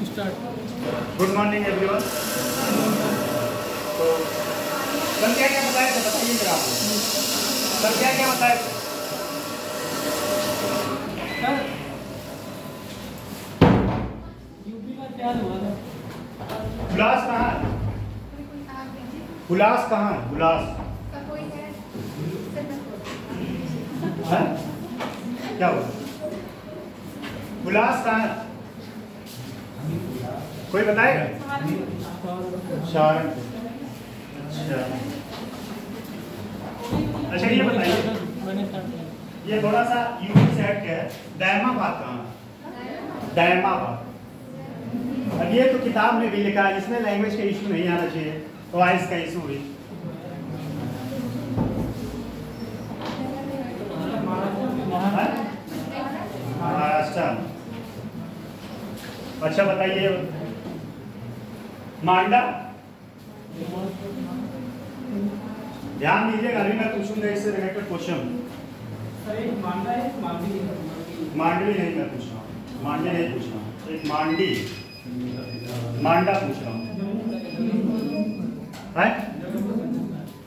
Good morning everyone. तो कल क्या क्या बताया था बताइए जरा आप। कल क्या क्या बताया था? यूपी का क्या हुआ था? हुलास कहाँ है? हुलास कहाँ है? हुलास है? क्या हुआ? हुलास कहाँ है? कोई बताएगा? सहारनपुर। अच्छा ये बताइए, ये थोड़ा सा यूपी से हट के है, दैमाबाद कहाँ है? दैमाबाद। अब ये तो किताब में भी लिखा है, इसमें लैंग्वेज का इशू नहीं आना चाहिए, वॉइस का इशू भी। महाराष्ट्र। अच्छा बताइए, मांडा। ध्यान दीजिएगा, अभी मैं पूछूंगा इससे रिलेटेड क्वेश्चन। मांडवी नहीं मैं पूछ रहा हूँ, मांडवी नहीं पूछ रहा हूँ, एक मांडी मांडा पूछ रहा हूँ।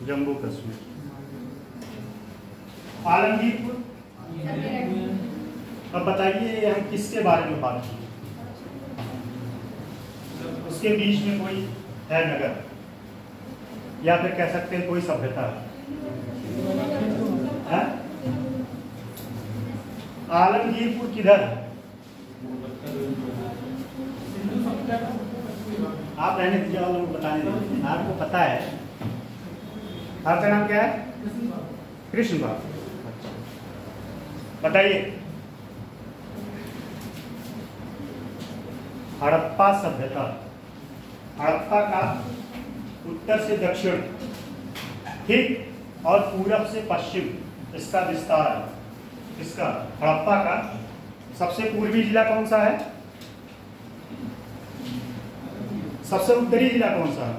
जम्मू कश्मीर। आलमगीरपुर। अब बताइए हम किसके बारे में बात की? उसके बीच में कोई है नगर, या फिर कह सकते हैं कोई सभ्यता है? आलमगीरपुर किधर है? आप रहने दीजिए, और लोग बताने दीजिए, आपको पता है। आपका नाम क्या है? कृष्ण बाबू। बताइए, हड़प्पा सभ्यता, हड़प्पा का उत्तर से दक्षिण ठीक और पूरब से पश्चिम इसका विस्तार है। इसका हड़प्पा का सबसे पूर्वी जिला कौन सा है? सबसे उत्तरी जिला कौन सा है?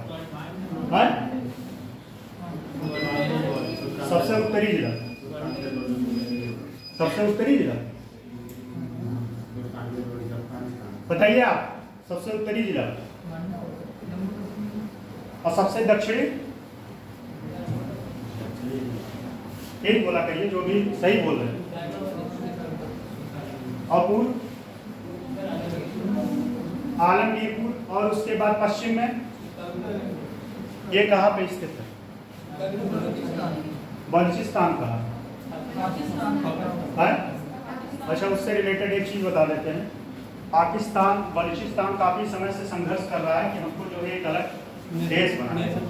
सबसे उत्तरी जिला, सबसे उत्तरी जिला बताइए आप। सबसे उत्तरी जिला और सबसे दक्षिणी एक बोला करिए, जो भी सही बोल रहे हैं। और पूर्व आलमगीरपुर, और उसके बाद पश्चिम में ये कहाँ पे स्थित है? बलूचिस्तान कहाँ है? अच्छा, उससे रिलेटेड एक चीज बता देते हैं। पाकिस्तान बलूचिस्तान काफी समय से संघर्ष कर रहा है कि हमको जो है एक अलग देश बनाना है।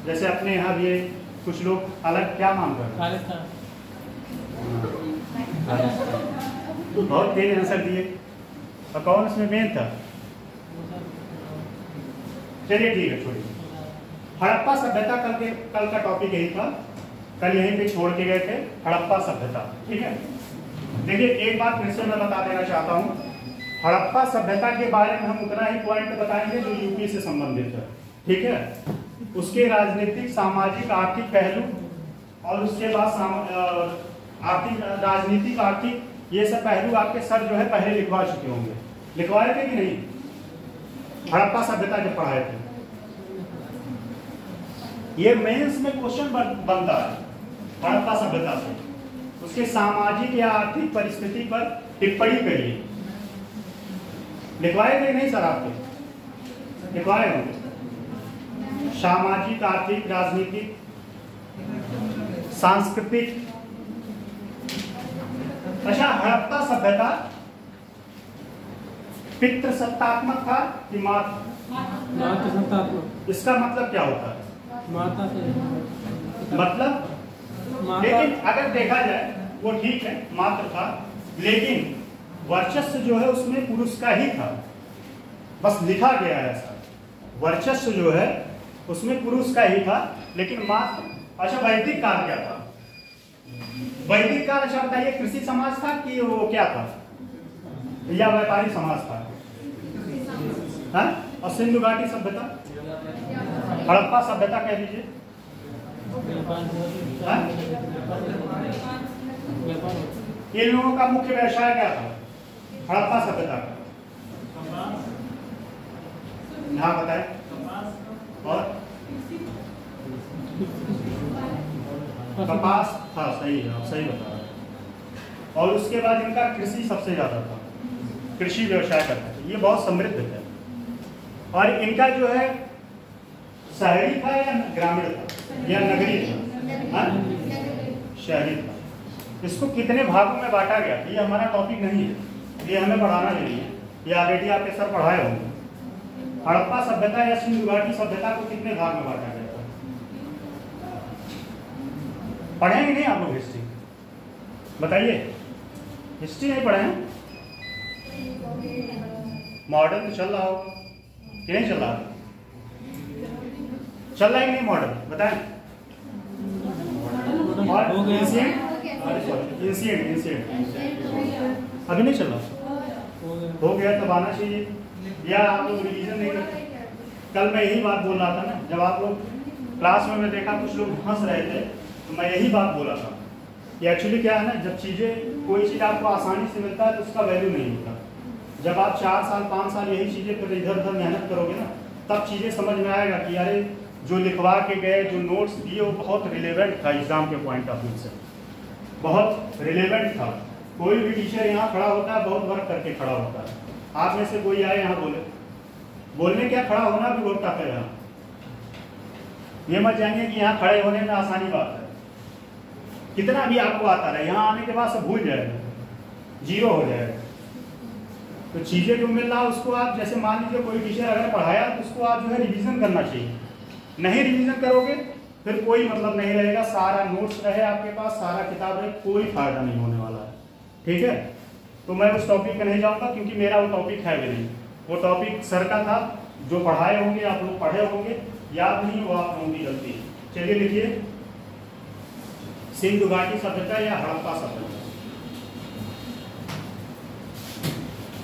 जैसे अपने यहाँ भी कुछ लोग अलग क्या मांग रहे हैं? बहुत तेज आंसर दिए। और कौन उसमें मेन था? चलिए ठीक है, छोड़िए। हड़प्पा सभ्यता कल का टॉपिक यही था, कल यहीं पे छोड़ के गए थे, हड़प्पा सभ्यता। ठीक है, देखिए एक बात फिर से मैं बता देना चाहता हूँ। हड़प्पा सभ्यता के बारे में हम उतना ही पॉइंट बताएंगे जो यूपी से संबंधित है। ठीक है, उसके राजनीतिक, सामाजिक, आर्थिक पहलू, और उसके बाद आर्थिक, राजनीतिक, आर्थिक, ये सब पहलू आपके सर जो है पहले लिखवा चुके होंगे। लिखवाए थे कि नहीं? हड़प्पा सभ्यता जब पढ़ाए थे, ये मेंस में क्वेश्चन बनता है हड़प्पा सभ्यता से। उसके सामाजिक या आर्थिक परिस्थिति पर टिप्पणी करिए। लिखवाए थे नहीं सर? आपके लिखवाए होंगे। सामाजिक, आर्थिक, राजनीतिक, सांस्कृतिक। अच्छा, हड़प्पा सभ्यता पितृसत्तात्मक था कि मातृसत्तात्मक? इसका मतलब क्या होता है? माता से मतलब लेकिन अगर देखा जाए वो ठीक है, मात्र था, लेकिन वर्चस्व जो है उसमें पुरुष का ही था। बस लिखा गया है ऐसा, वर्चस्व जो है उसमें पुरुष का ही था, लेकिन मात्र। अच्छा, वैदिक काल क्या था? वैदिक काल, अच्छा बताइए, कृषि समाज था कि वो क्या था, या व्यापारिक समाज था? हाँ? और सिंधु घाटी सभ्यता, हड़प्पा सभ्यता कह दीजिए। इन लोगों का मुख्य व्यवसाय क्या था? हड़प्पा सभ्यता का हाँ बताए। और कपास था, सही है, आप सही बता रहे हैं। और उसके बाद इनका कृषि सबसे ज्यादा था, कृषि व्यवसाय करते थे, ये बहुत समृद्ध थे। और इनका जो है शहरी था या ग्रामीण था या नगरी था? हाँ? शहरी था। इसको कितने भागों में बांटा गया था, ये हमारा टॉपिक नहीं है, ये हमें पढ़ाना नहीं है, ये ऑलरेडी आपके सर पढ़ाए होंगे। हड़प्पा सभ्यता या सिंधु घाटी सभ्यता को कितने भाग में बांटा गया था? पढ़ेंगे नहीं आप लोग हिस्ट्री? बताइए, हिस्ट्री नहीं पढ़े हैं? मॉडर्न तो चल रहा होगा कि नहीं चल रहा? चल रहा है कि नहीं मॉडर्न, बताएं। और इंसिडेंट अभी नहीं चल रहा, हो गया तब आना चाहिए, या आप लोग रिवीजन नहीं करते? कल मैं यही बात बोल रहा था ना, जब आप लोग क्लास में मैं देखा कुछ लोग हंस रहे थे, तो मैं यही बात बोला था कि एक्चुअली क्या है ना, जब चीज़ें कोई चीज़ आपको आसानी से मिलता है तो उसका वैल्यू नहीं होता। जब आप 4 साल 5 साल यही चीज़ें फिर इधर उधर मेहनत करोगे ना, तब चीज़ें समझ में आएगा कि अरे जो लिखवा के गए, जो नोट्स दिए, वो बहुत रिलेवेंट था एग्जाम के पॉइंट ऑफ व्यू से, बहुत रिलेवेंट था। कोई भी टीचर यहाँ खड़ा होता है, बहुत वर्क करके खड़ा होता है। आप में से कोई आए यहाँ बोलने क्या, खड़ा होना भी बहुत टफ है यहाँ। ये मत जानिए कि यहाँ खड़े होने में आसानी बात है, कितना भी आपको आता रहे, यहाँ आने के बाद सब भूल जाएगा, जीरो हो जाएगा। तो चीज़ें जो मिल रहा है उसको आप, जैसे मान लीजिए कोई टीचर अगर पढ़ाया तो उसको आप जो है रिवीजन करना चाहिए। नहीं रिवीजन करोगे फिर कोई मतलब नहीं रहेगा, सारा नोट्स रहे आपके पास, सारा किताब रहे, कोई फायदा नहीं होने वाला है। ठीक है, तो मैं उस टॉपिक पे नहीं जाऊंगा क्योंकि मेरा वो टॉपिक है भी नहीं। वो टॉपिक सर का था, जो पढ़ाए होंगे आप लोग पढ़े होंगे, याद नहीं वो आप लोगों की गलती है। चलिए लिखिए, सिंधु घाटी सभ्यता या हड़प्पा सभ्यता।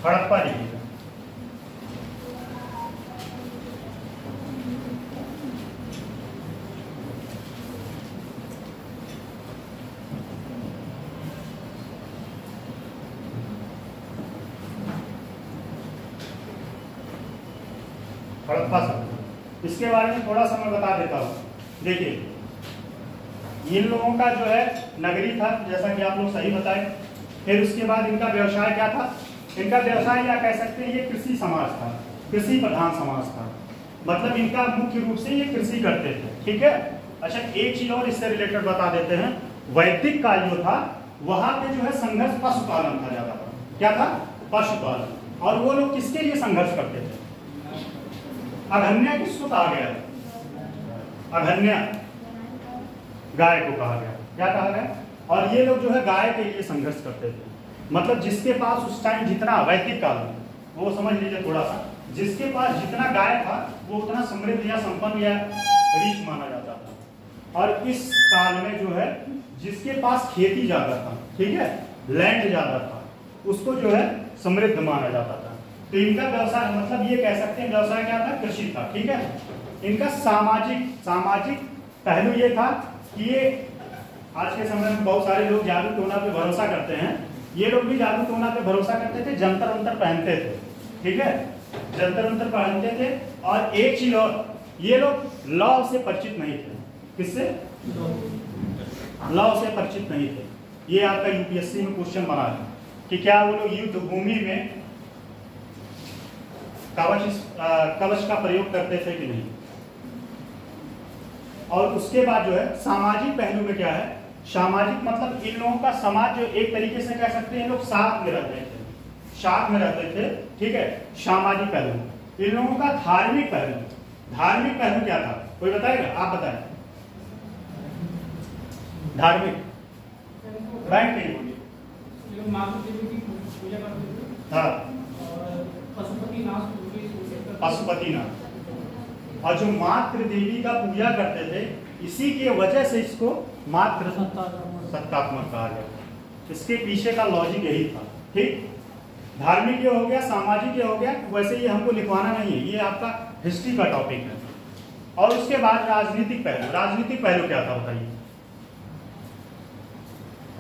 हड़प्पा लिखिएगा। हड़प्पा सभ्यता, इसके बारे में थोड़ा सा मैं बता देता हूँ। देखिए, इन लोगों का जो है नगरी था, जैसा कि आप लोग सही बताए। फिर उसके बाद इनका व्यवसाय क्या था? इनका व्यवसाय या कह सकते हैं ये कृषि समाज था, कृषि प्रधान समाज था। मतलब इनका मुख्य रूप से ये कृषि करते थे। ठीक है, अच्छा एक चीज और इससे रिलेटेड बता देते हैं। वैदिक काल जो था वहां पे जो है संघर्ष पशुपालन था ज्यादा। क्या था? पशुपालन। और वो लोग किसके लिए संघर्ष करते थे? अघन्या किसको कहा गया? अघन्या गाय को कहा गया। क्या कहा गया? और ये लोग जो है गाय के लिए संघर्ष करते थे। मतलब जिसके पास उस टाइम जितना, वैदिक काल में, वो समझ लीजिए थोड़ा सा, जिसके पास जितना गाय था वो उतना समृद्ध या संपन्न या रिच माना जाता था। और इस काल में जो है जिसके पास खेती ज्यादा था, ठीक है, लैंड ज्यादा था, उसको जो है समृद्ध माना जाता था। तो इनका व्यवसाय, मतलब ये कह सकते हैं व्यवसाय क्या था? कृषि था। ठीक है, इनका सामाजिक पहलू ये था कि ये आज के समय में बहुत सारे लोग जादू टोना पे भरोसा करते हैं, ये लोग भी जादू टोना पे भरोसा करते थे, जंतर मंतर पहनते थे। ठीक है, जंतर मंतर पहनते थे। और एक चीज और, ये लोग लॉ से परिचित नहीं थे। किससे? लॉ से परिचित नहीं थे। ये आपका यूपीएससी में क्वेश्चन बना है कि क्या वो लोग युद्ध भूमि में कवच का प्रयोग करते थे कि नहीं। और उसके बाद जो है सामाजिक पहलू में क्या है? सामाजिक मतलब इन लोगों का समाज जो एक तरीके से कह सकते हैं लोग साथ में रहते थे, साथ में रहते थे। ठीक है, सामाजिक पहलू। इन लोगों का धार्मिक पहलू क्या था? कोई बताएगा? आप बताएं। धार्मिक बैंक के लिए, हाँ, पशुपतिनाथ। और जो मातृ देवी का पूजा करते थे, इसी की वजह से इसको मातृ सत्तात्मक कहा गया। इसके पीछे का लॉजिक यही था। ठीक, धार्मिक ये हो गया, सामाजिक ये हो गया। वैसे ये हमको लिखवाना नहीं है, ये आपका हिस्ट्री का टॉपिक है। और उसके बाद राजनीतिक पहलू। राजनीतिक पहलू क्या था बताइए?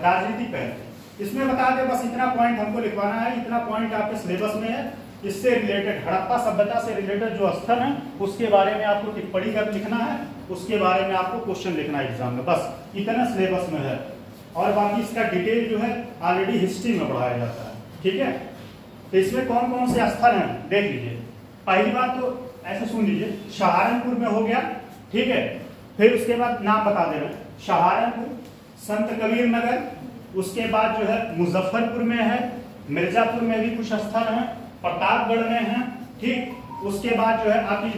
राजनीतिक पहलू इसमें बता दे, बस इतना पॉइंट हमको लिखवाना है, इतना पॉइंट आपके सिलेबस में है। इससे रिलेटेड हड़प्पा सभ्यता से रिलेटेड जो स्थल है उसके बारे में आपको टिप्पणी कर लिखना है, उसके बारे में आपको क्वेश्चन लिखना है एग्जाम में, बस इतना सिलेबस में है। और बाकी इसका डिटेल जो है ऑलरेडी हिस्ट्री में पढ़ाया जाता है, ठीक है। तो इसमें कौन कौन से स्थल हैं देख लीजिए। पहली बात तो ऐसे सुन लीजिए, सहारनपुर में हो गया, ठीक है। फिर उसके बाद नाम बता दे रहे हैं, सहारनपुर, संत कबीर नगर, उसके बाद जो है मुजफ्फरपुर में है, मिर्जापुर में भी कुछ स्थल हैं, प्रतापगढ़ में है, ठीक। उसके बाद जो है आपकी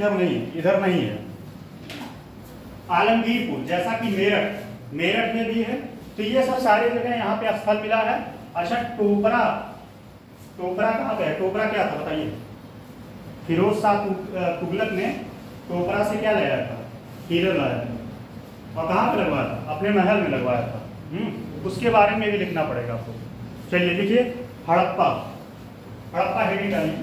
इधर नहीं है आलमगीरपुर, जैसा कि मेरठ में भी है। तो ये सब सारे जगह यहाँ पे स्थल मिला है। अच्छा, टोपरा कहाँ पे है? टोपरा क्या था बताइए? फिरोज शाह तुगलक ने टोपरा से क्या लाया था? हीरा लाया था। और कहाँ पे लगवाया था? अपने महल में लगवाया था। उसके बारे में भी लिखना पड़ेगा आपको। चलिए लिखिए, हड़प्पा हेडिंग डालिए।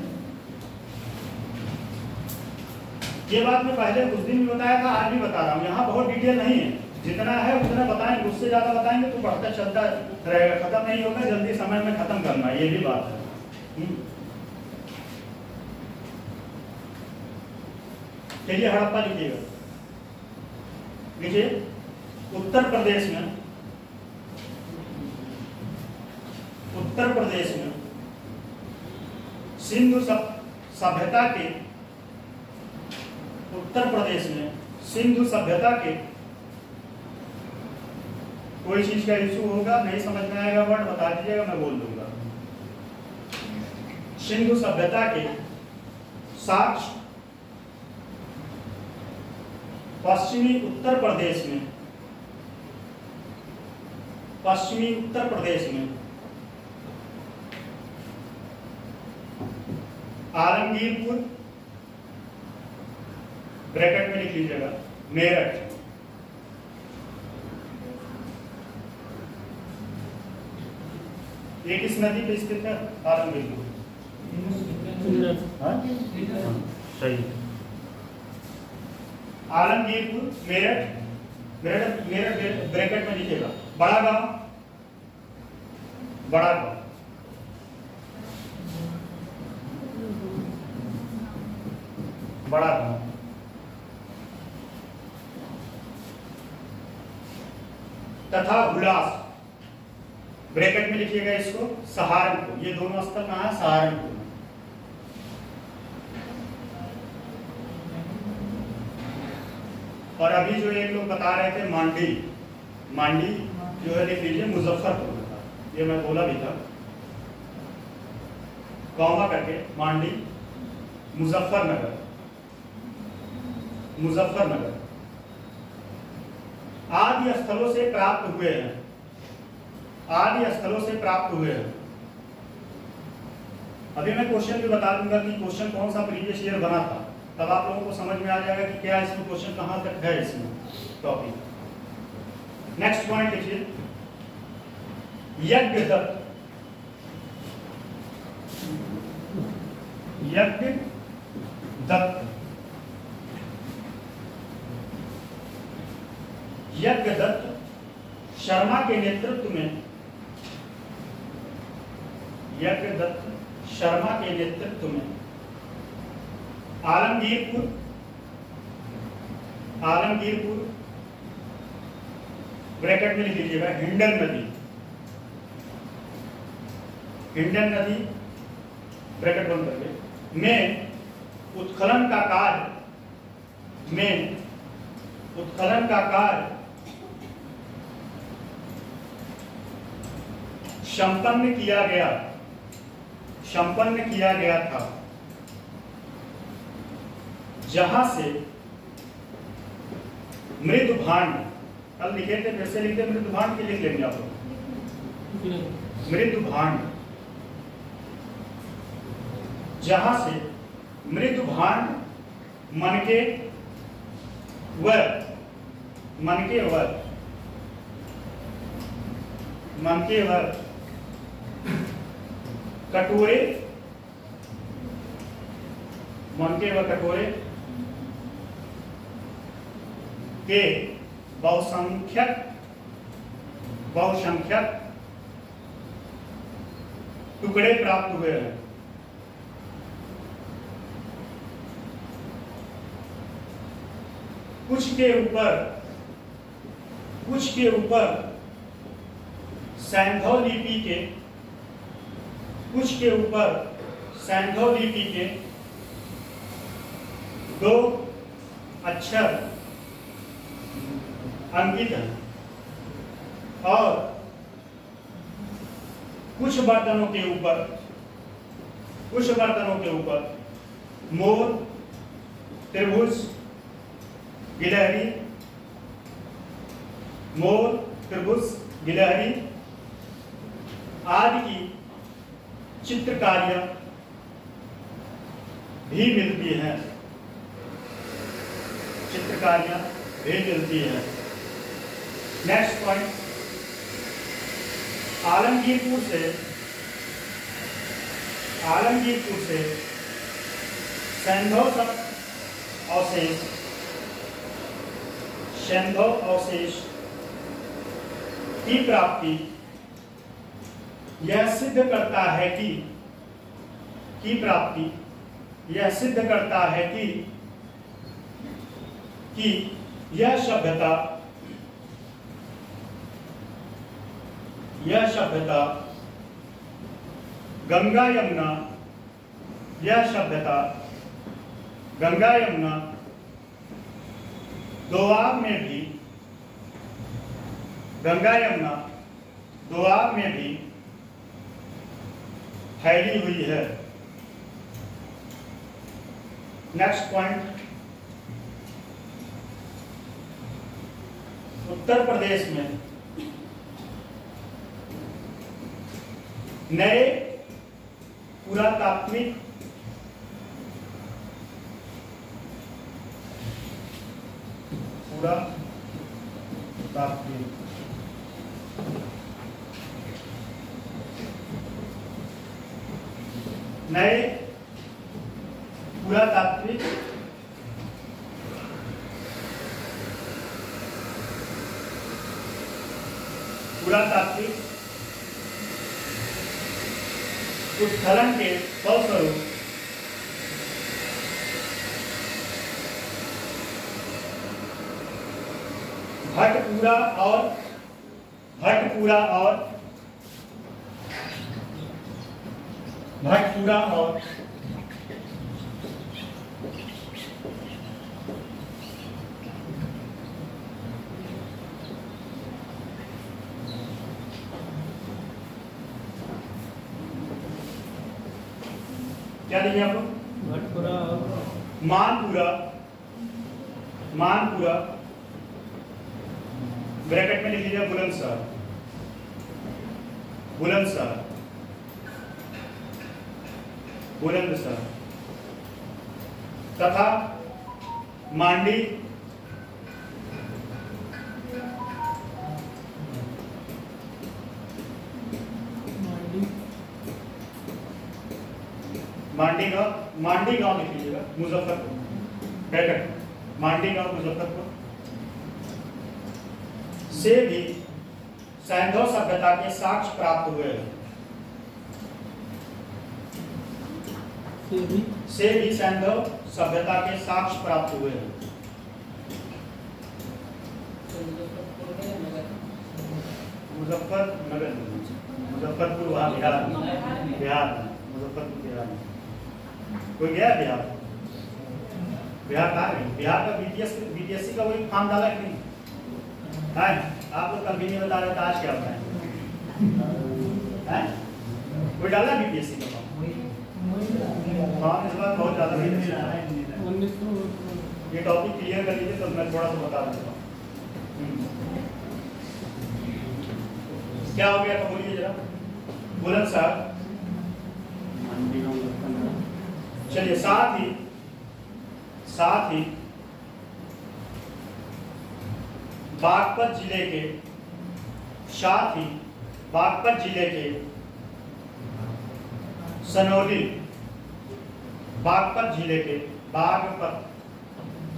ये बात मैं पहले कुछ दिन भी बताया था, आज भी बता रहा हूँ। यहाँ बहुत डिटेल नहीं है, जितना है उतना बताएंगे, उससे ज्यादा बताएंगे तो बढ़ता चलता रहेगा, खत्म नहीं होगा, जल्दी समय में खत्म करना है, ये भी बात है। चलिए हड़प्पा लिखिएगा। लिखिए, उत्तर प्रदेश में सिंधु सभ्यता के, उत्तर प्रदेश में सिंधु सभ्यता के, कोई चीज का इशू होगा, नहीं समझ में आएगा वर्ड बता दीजिएगा, मैं बोल दूंगा। सिंधु सभ्यता के साक्ष्य पश्चिमी उत्तर प्रदेश में आलमगीरपुर, ब्रैकेट में लिख लीजिएगा, मेरठ, ये किस नदी पे स्थित है? आलमगीरपुर, सही। आलमगीरपुर, मेरठ ब्रैकेट में लिखिएगा। बड़ा गांव, तथा हुलास, ब्रैकेट में लिखिएगा इसको, सहारनपुर। ये दोनों स्थल कहाँ है? सहारनपुर। और अभी जो एक लोग बता रहे थे मांडी जो है लिख लीजिए, मुजफ्फरपुर था, ये मैं बोला भी था, कौमा करके, मांडी, मुजफ्फरनगर आदि स्थलों से प्राप्त हुए हैं। अभी मैं क्वेश्चन भी बता दूंगा कि क्वेश्चन कौन सा प्रीवियस ईयर बना था, तब आप लोगों को समझ में आ जाएगा कि क्या इसमें क्वेश्चन कहां तक है इसमें टॉपिक। नेक्स्ट पॉइंट लिखिए, यज्ञदत्त शर्मा के नेतृत्व में आलमगीरपुर ब्रैकेट में लिख लीजिएगा, हिंडन नदी ब्रैकेट बंद करके, में उत्खनन का कार्य संपन्न किया गया था, जहां से मृदुभांड, कल लिखे थे फिर से लिखते, मृदुभांड के लिख लेंगे आप लोग, मृदुभांड, जहां से मृदुभांड मनके वर कटोरे के बहुसंख्यक टुकड़े प्राप्त हुए हैं। कुछ के ऊपर सैंधव लिपि के दो अक्षर अंकित हैं और कुछ बर्तनों के ऊपर मोर, त्रिभुज, गिलहरी आदि की चित्रकारियां भी मिलती हैं। नेक्स्ट पॉइंट, आलमगीरपुर से सैंधव अवशेष की प्राप्ति यह सिद्ध करता है कि यह सभ्यता गंगा यमुना दोआब में भी फैली हुई है। नेक्स्ट पॉइंट, उत्तर प्रदेश में नए पुरातात्विक उत्खनन के फलस्वरूप भटपुरा और क्या लिखे आप लोग? भटपुरा और मानपुरा ब्रैकेट में लिख लीजिए बुलंदशहर तथा मांडी गांव लिख लीजिएगा, मुजफ्फरपुर ब्रैकेट मांडी गांव मुजफ्फरपुर से भी सैंधव सभ्यता के साक्ष्य प्राप्त हुए हैं। से भी सैंधव सभ्यता के साक्ष्य प्राप्त हुए हैं। मुजफ्फरपुर वहाँ बिहार मुजफ्फरपुर बिहार। कोई गया बिहार कहाँ गए? बिहार का बीपीएससी का वही फॉर्म डाला कि नहीं? आप लोग कल भी नहीं बता रहे थे, आज क्या बताएं? कोई डाला बीपीएससी का फॉर्म? इस बार बहुत ज्यादा ये टॉपिक क्लियर कर लीजिए तो मैं थोड़ा सा बता देता हूँ। क्या हो गया तो बोलिए जरा। बुलंदशहर, चलिए साथ ही बागपत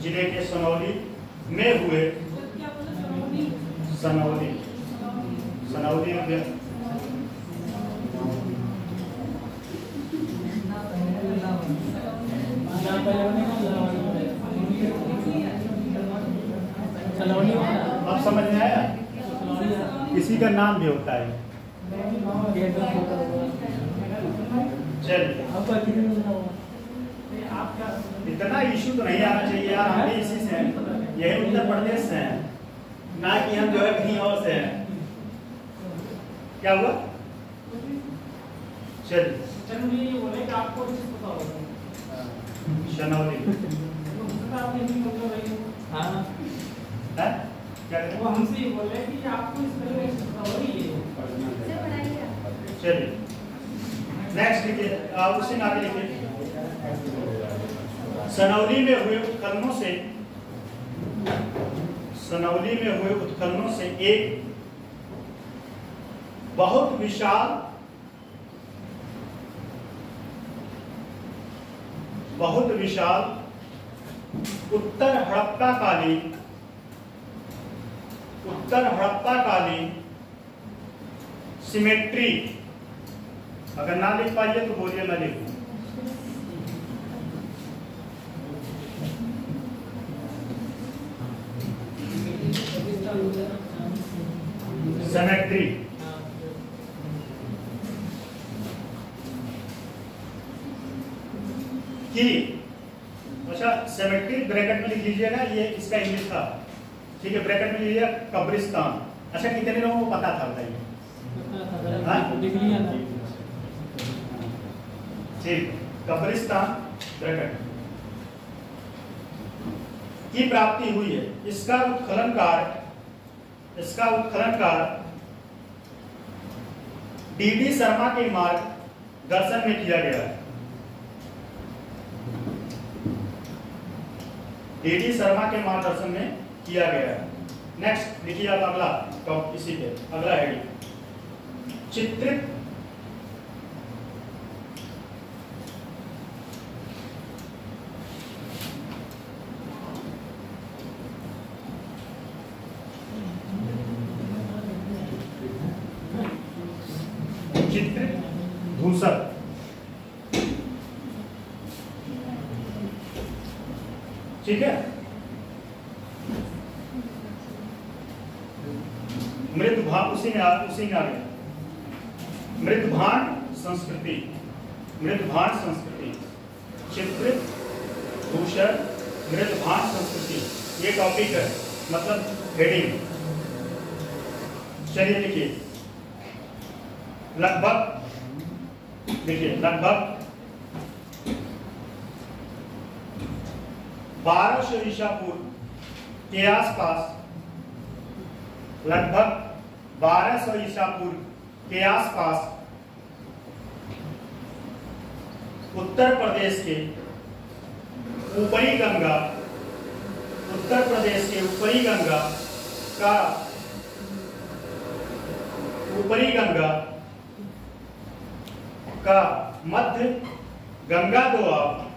जिले के सनौली में हुए सनौली अब समझ में आया? किसी का नाम भी होता है। चलिए, इतना इशू तो नहीं आना चाहिए यार, हम भी इसी से हैं, यही उत्तर प्रदेश से हैं, ना कि हम जो है कहीं और से हैं। क्या हुआ? चलिए, बोले कि आपको पता होगा शनौली। हाँ, क्या करें? वो हमसे बोले कि आपको इस तरह से पता होगी। चलिए नेक्स्ट लिखिए, आप उसी नाम लिखिए। सनौली में हुए उत्खननों से, सनौली में हुए उत्खननों से एक बहुत विशाल उत्तर हड़प्पा कालीन सिमेट्री, अगर ना लिख पाइए तो बोलिए मैं लिखूं। सिमेट्री की, अच्छा सिमेट्री ब्रैकेट में लिख लीजिएगा, ये इसका इंग्लिश था, ठीक है, ब्रैकेट में लीजिए कब्रिस्तान। अच्छा कितने लोगों को पता था बताइए? ठीक, कब्रिस्तान ब्रैकेट की प्राप्ति हुई है। इसका उत्खनन डीडी शर्मा के मार्गदर्शन में किया गया है। डीडी शर्मा के मार्गदर्शन में किया गया है। नेक्स्ट लिखिए आप अगला टॉप, इसी पे अगला हेडिंग, चित्रित धूसर, ठीक है। मृदभांड उसी में आ गया। मृदभांड संस्कृति, चित्रित धूसर मृदभांड संस्कृति, ये टॉपिक है, मतलब हेडिंग। चलिए लिखिए, लगभग 1200 ईसा पूर्व के आसपास, लगभग 1200 ईसा पूर्व के आसपास उत्तर प्रदेश के ऊपरी गंगा का मध्य गंगा दोआब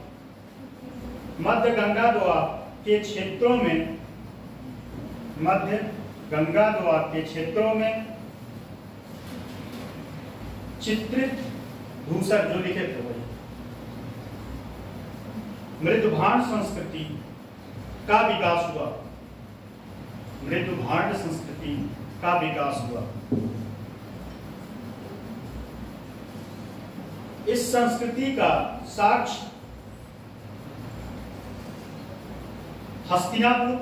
के क्षेत्रों में चित्रित धूसर, जो लिखे थे वही, मृदभांड संस्कृति का विकास हुआ। इस संस्कृति का साक्ष्य हस्तिनापुर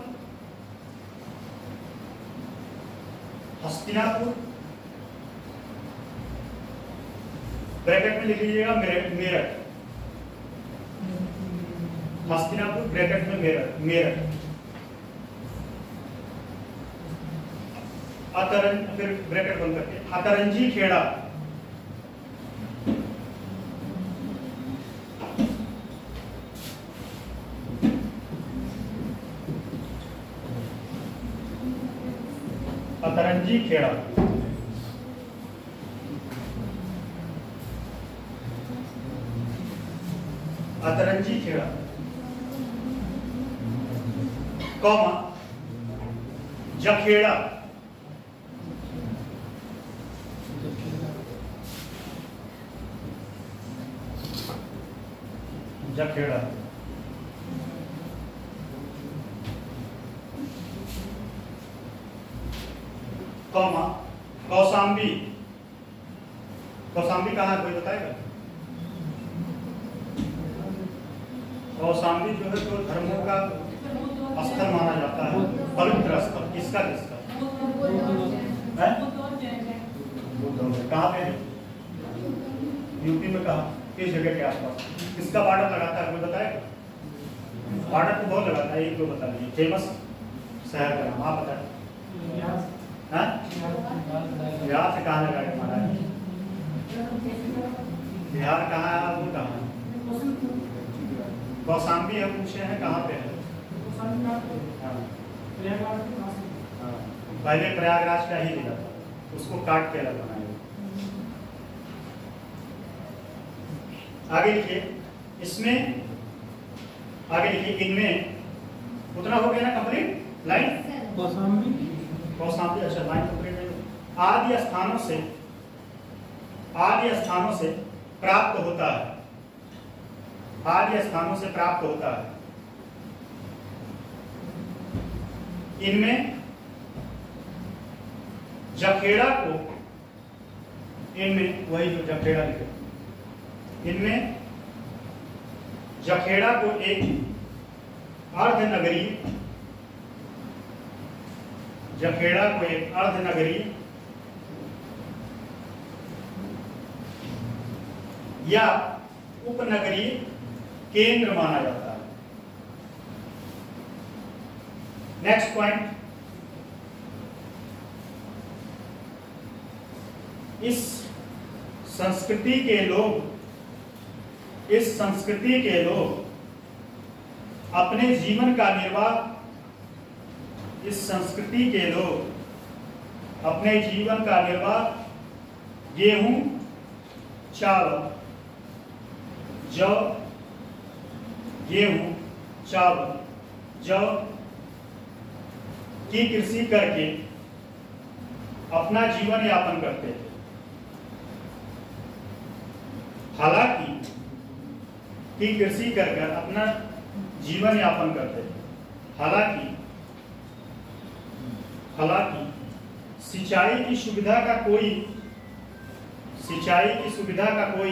ब्रैकेट में लिख लीजिएगा, मेरठ, हस्तिनापुर ब्रैकेट में मेरठ, फिर ब्रैकेट बंद करके अतरंजी खेड़ा, अतरंजी खेड़ा, कौमा जखेड़ा, कौमा कौशाम्बी। कौशाम्बी कहाँ है कोई बताएगा? कौशाम्बी जो है तो धर्मों का स्थल माना जाता है, पवित्र स्थल। किसका किसका? कहाँ पे है? यूपी में कहा? किस जगह के आसपास? किसका बॉर्डर लगाता है कोई बताएगा? बॉर्डर तो बहुत लगाता है, एक दो बता दीजिए। फेमस शहर का नाम आप बताएं। बिहार से कहाँ लगाए महाराज? बिहार कहाँ है? वो कहाँ है? कौशाम्बी हम पूछे हैं कहाँ पे है? पहले प्रयागराज का ही मिला था, उसको काट के अलग बनाया। आगे लिखिए, इसमें आगे लिखिए, इनमें उतना हो गया ना कंप्लीट लाइन? कौशाम्बी अच्छा लाइन कंप्लीट है। आदि स्थानों से प्राप्त होता है। आदि स्थानों से प्राप्त होता है। इनमें जखेड़ा को, इनमें वही जो जखेड़ा लिखे, इनमें जखेड़ा को एक अर्धनगरीय, जखेड़ा को एक अर्धनगरीय या उपनगरीय केंद्र माना जाता है। नेक्स्ट पॉइंट, इस संस्कृति के लोग अपने जीवन का निर्वाह, इस संस्कृति के लोग अपने जीवन का निर्वाह गेहूं, चावल, जौ, गेहूं, चावल, जौ की कृषि करके अपना जीवन यापन करते थे। हालांकि की कृषि कर अपना जीवन यापन करते थे। हालांकि सिंचाई की सुविधा का कोई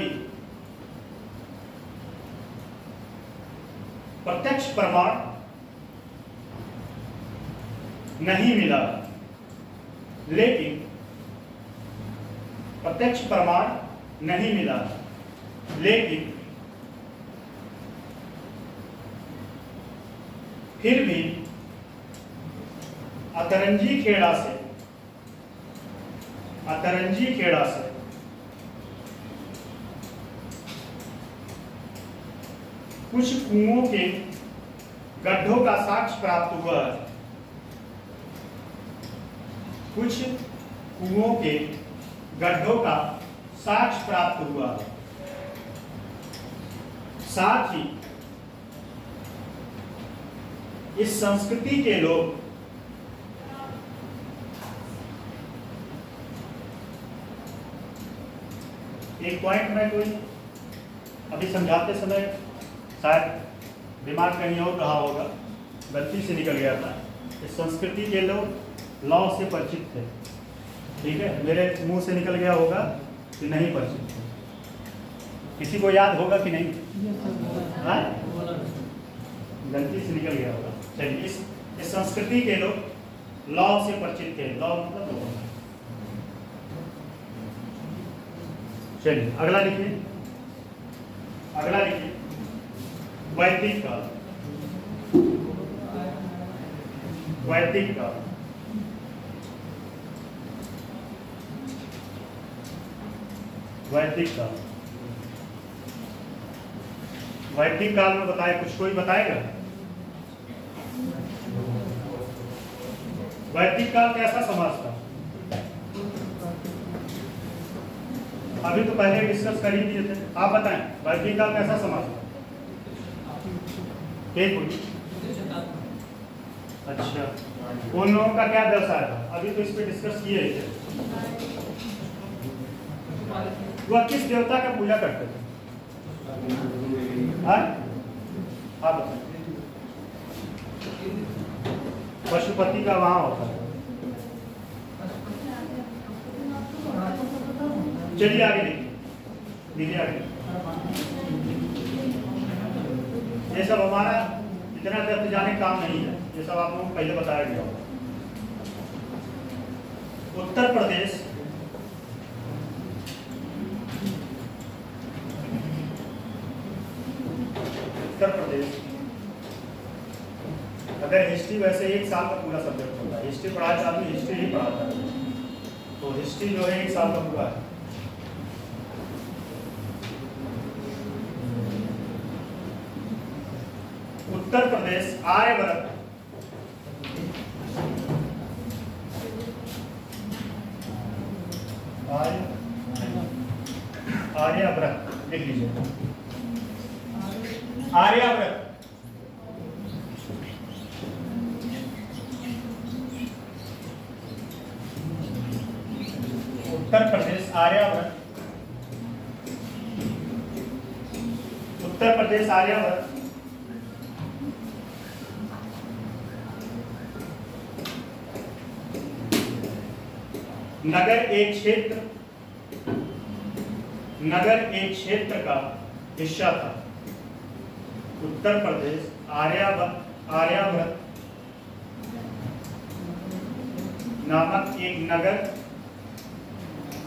प्रत्यक्ष प्रमाण नहीं मिला, लेकिन फिर भी अतरंजी खेड़ा से कुछ कुओं के गड्ढों का साक्ष्य प्राप्त हुआ है। कुछ कुओं के गड्ढों का साक्ष्य प्राप्त हुआ है। साथ ही इस संस्कृति के लोग एक पॉइंट में कोई अभी समझाते समय शायद दिमाग कहीं और रहा होगा, गलती से निकल गया था। इस संस्कृति के लोग लॉ से परिचित थे, ठीक है, मेरे मुंह से निकल गया होगा कि नहीं परिचित थे। किसी को याद होगा कि नहीं? गलती से निकल गया होगा। चलिए, इस संस्कृति के लोग लॉ से परिचित थे। लॉ मतलब चलिए अगला लिखिए, वैदिक काल। वैदिक काल में बताए, कुछ कोई बताएगा? वैदिक काल कैसा समाज था? अभी तो पहले डिस्कस कर ही दिए थे, आप बताएं वैदिक काल कैसा समाज था? अच्छा, उन लोगों का क्या व्यवसाय था? अभी तो इस पे डिस्कस किए थे। वह किस देवता का पूजा करते थे? हाँ बताएं। पशुपति का वहां होता है। चलिए आगे देखिए आगे। ये सब हमारा इतना डेप्थ जाने का काम नहीं है, ये सब आप लोगों को पहले बताया गया। उत्तर प्रदेश अगर हिस्ट्री वैसे 1 साल का पूरा सब्जेक्ट होता है, हिस्ट्री पढ़ाया था आदमी हिस्ट्री ही पढ़ाता है, तो हिस्ट्री जो है 1 साल का पूरा है। उत्तर प्रदेश आर्यव्रत आर्यव्रत लिख लीजिए, आर्यव्रत उत्तर प्रदेश आर्यव्रत, उत्तर प्रदेश आर्यव्रत नगर एक क्षेत्र का हिस्सा था। उत्तर प्रदेश आर्यव्रत नामक एक नगर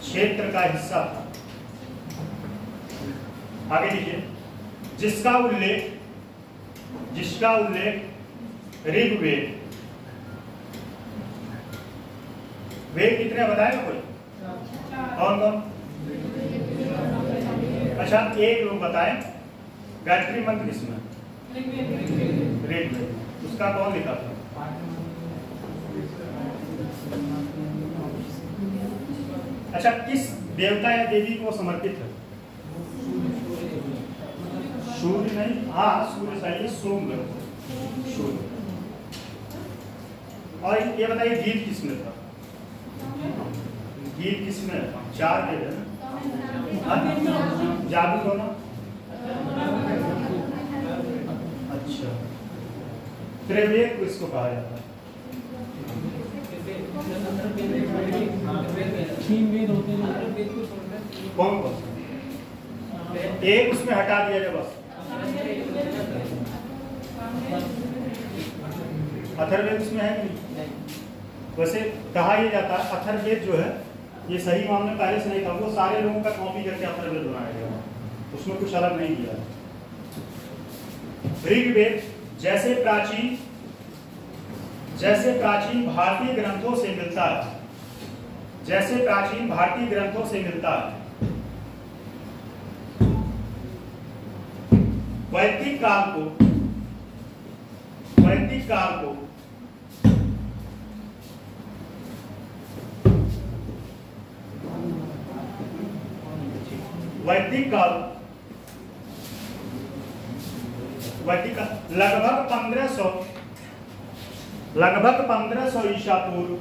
क्षेत्र का हिस्सा था। आगे लिखिए, जिसका उल्लेख ऋग्वेद, वेद कितने बताएगा कोई? कौन? अच्छा एक लोग बताएं, गायत्री मंत्र किसमें? ऋग्वेद। उसका कौन लिखा था? अच्छा किस देवता या देवी को समर्पित है? सूर्य नहीं, हाँ सूर्य सही, सोम सूर्य। और ये बताइए गीत किसमें था? गीत किसमें? 4 वेद है ना, जादू दो ना। अच्छा त्रिवेद को इसको कहा जाता है। कौन कौन? एक उसमें हटा दिया जाए बस। अथर्ववेद उसमें है कि नहीं? वैसे कहा यह जाता है अथर्ववेद जो है ये सही मामले पहले से नहीं था, वो सारे लोगों का कॉपी करके अथर्ववेद बनाया गया, उसमें कुछ अलग नहीं किया। ऋग्वेद जैसे प्राचीन भारतीय ग्रंथों से मिलता है, जैसे प्राचीन भारतीय ग्रंथों से मिलता है, वैदिक काल को वैदिक काल लगभग 1500 ईसा पूर्व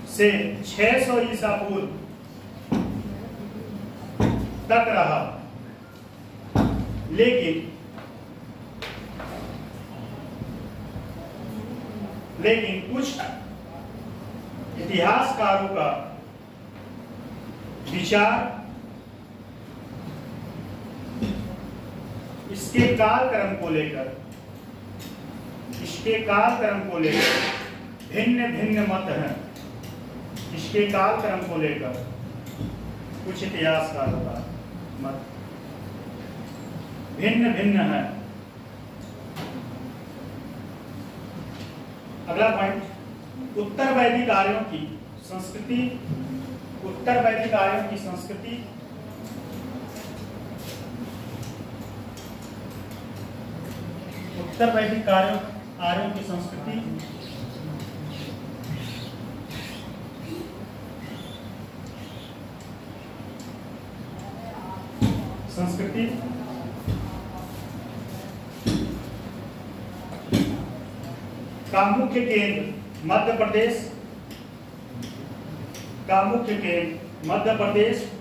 से 600 ईसा पूर्व तक रहा, लेकिन कुछ इतिहासकारों का विचार इसके कालक्रम को लेकर भिन्न मत हैं। इसके कालक्रम को लेकर कुछ इतिहासकारों का मत भिन्न है। अगला पॉइंट, उत्तर वैदिक आर्यों की संस्कृति उत्तर वैदिक आर्यों की संस्कृति का मुख्य केंद्र मध्य प्रदेश,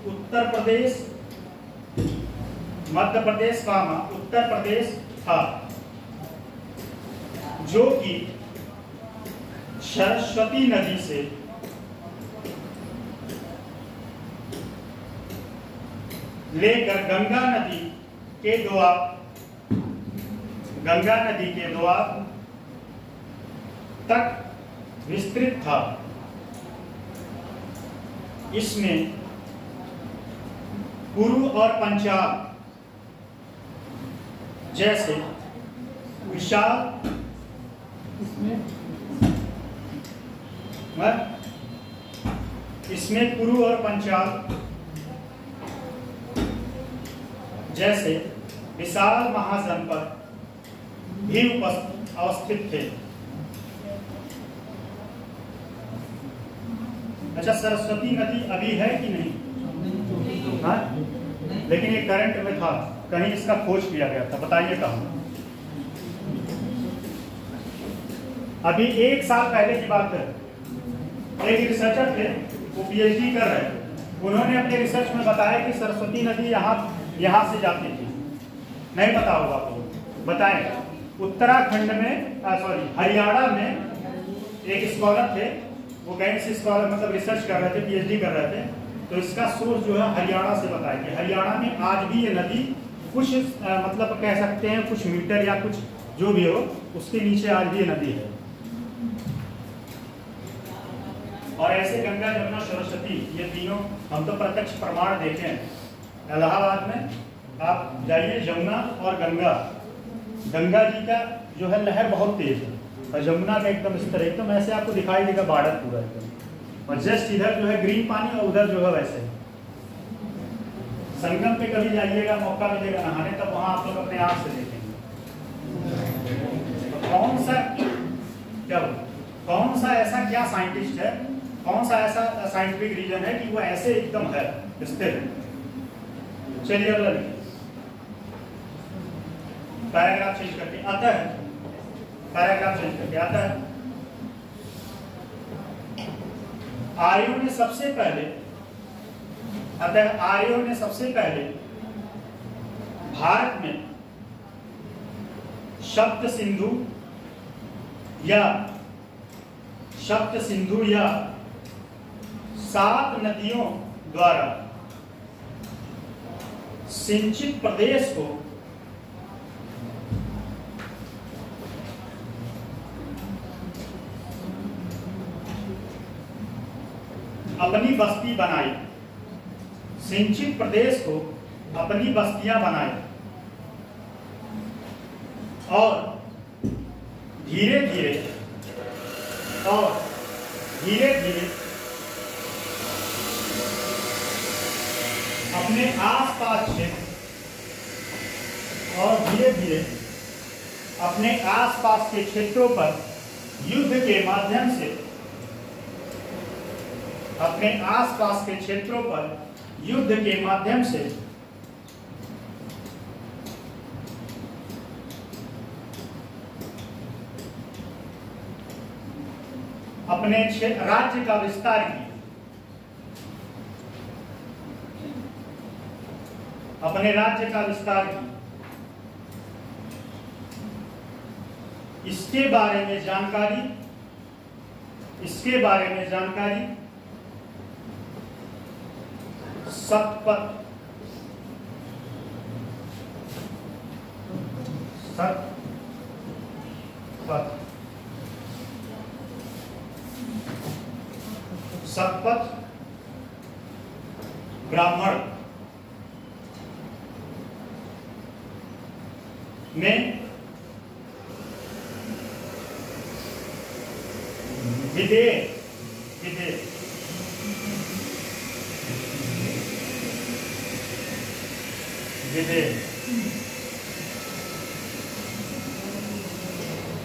उत्तर प्रदेश था, जो कि सरस्वती नदी से लेकर गंगा नदी के द्वार तक विस्तृत था। इसमें कुरु और पंचाल जैसे विशाल इसमें कुरु और पंचाल जैसे विशाल महाजनपद भी अवस्थित थे। अच्छा, सरस्वती नदी अभी है कि नहीं? हाँ, लेकिन ये करंट में था, कहीं इसका खोज किया गया था, बताइए कहाँ? अभी 1 साल पहले की बात है। एक रिसर्चर थे, वो पीएचडी कर रहे थे। उन्होंने अपने रिसर्च में बताया कि सरस्वती नदी यहाँ से जाती थी। नहीं पता होगा आपको, बताएं। उत्तराखंड में हरियाणा में एक स्कॉलर थे, वो कहीं से स्कॉलर मतलब रिसर्च कर रहे थे, पीएचडी कर रहे थे। तो इसका सोर्स जो है हरियाणा से बताया कि हरियाणा में आज भी ये नदी कुछ मतलब कह सकते हैं कुछ मीटर या कुछ जो भी हो, उसके नीचे आज भी ये नदी है। और ऐसे गंगा, जमुना, सरस्वती, ये तीनों हम तो प्रत्यक्ष प्रमाण देखे हैं। इलाहाबाद में आप जाइए, जमुना और गंगा जी का जो है लहर बहुत तेज है, और जमुना का एकदम इस तरह एकदम ऐसे आपको दिखाई देगा बाढ़ पूरा एकदम, और जस्ट इधर जो है ग्रीन पानी और उधर जो है वैसे। संगम पे कभी जाइएगा, मौका मिलेगा नहाने, तब वहां आप लोग अपने आंख से देखेंगे। कौन सा ऐसा क्या साइंटिस्ट है, कौन सा ऐसा साइंटिफिक रीजन है कि वो ऐसे एकदम है स्थिर। चलिए अगला पैराग्राफ चेंज करके आता है, पैराग्राफ चेंज करके आता है। आर्यों ने सबसे पहले भारत में सप्त सिंधु या 7 नदियों द्वारा सिंचित प्रदेश को अपनी बस्ती बनाई, सिंचित प्रदेश को अपनी बस्तियां बनाई, और धीरे धीरे अपने आसपास क्षेत्र अपने आसपास के क्षेत्रों पर युद्ध के माध्यम से अपने राज्य का विस्तार किया, इसके बारे में जानकारी सतपथ ब्राह्मण में विदेह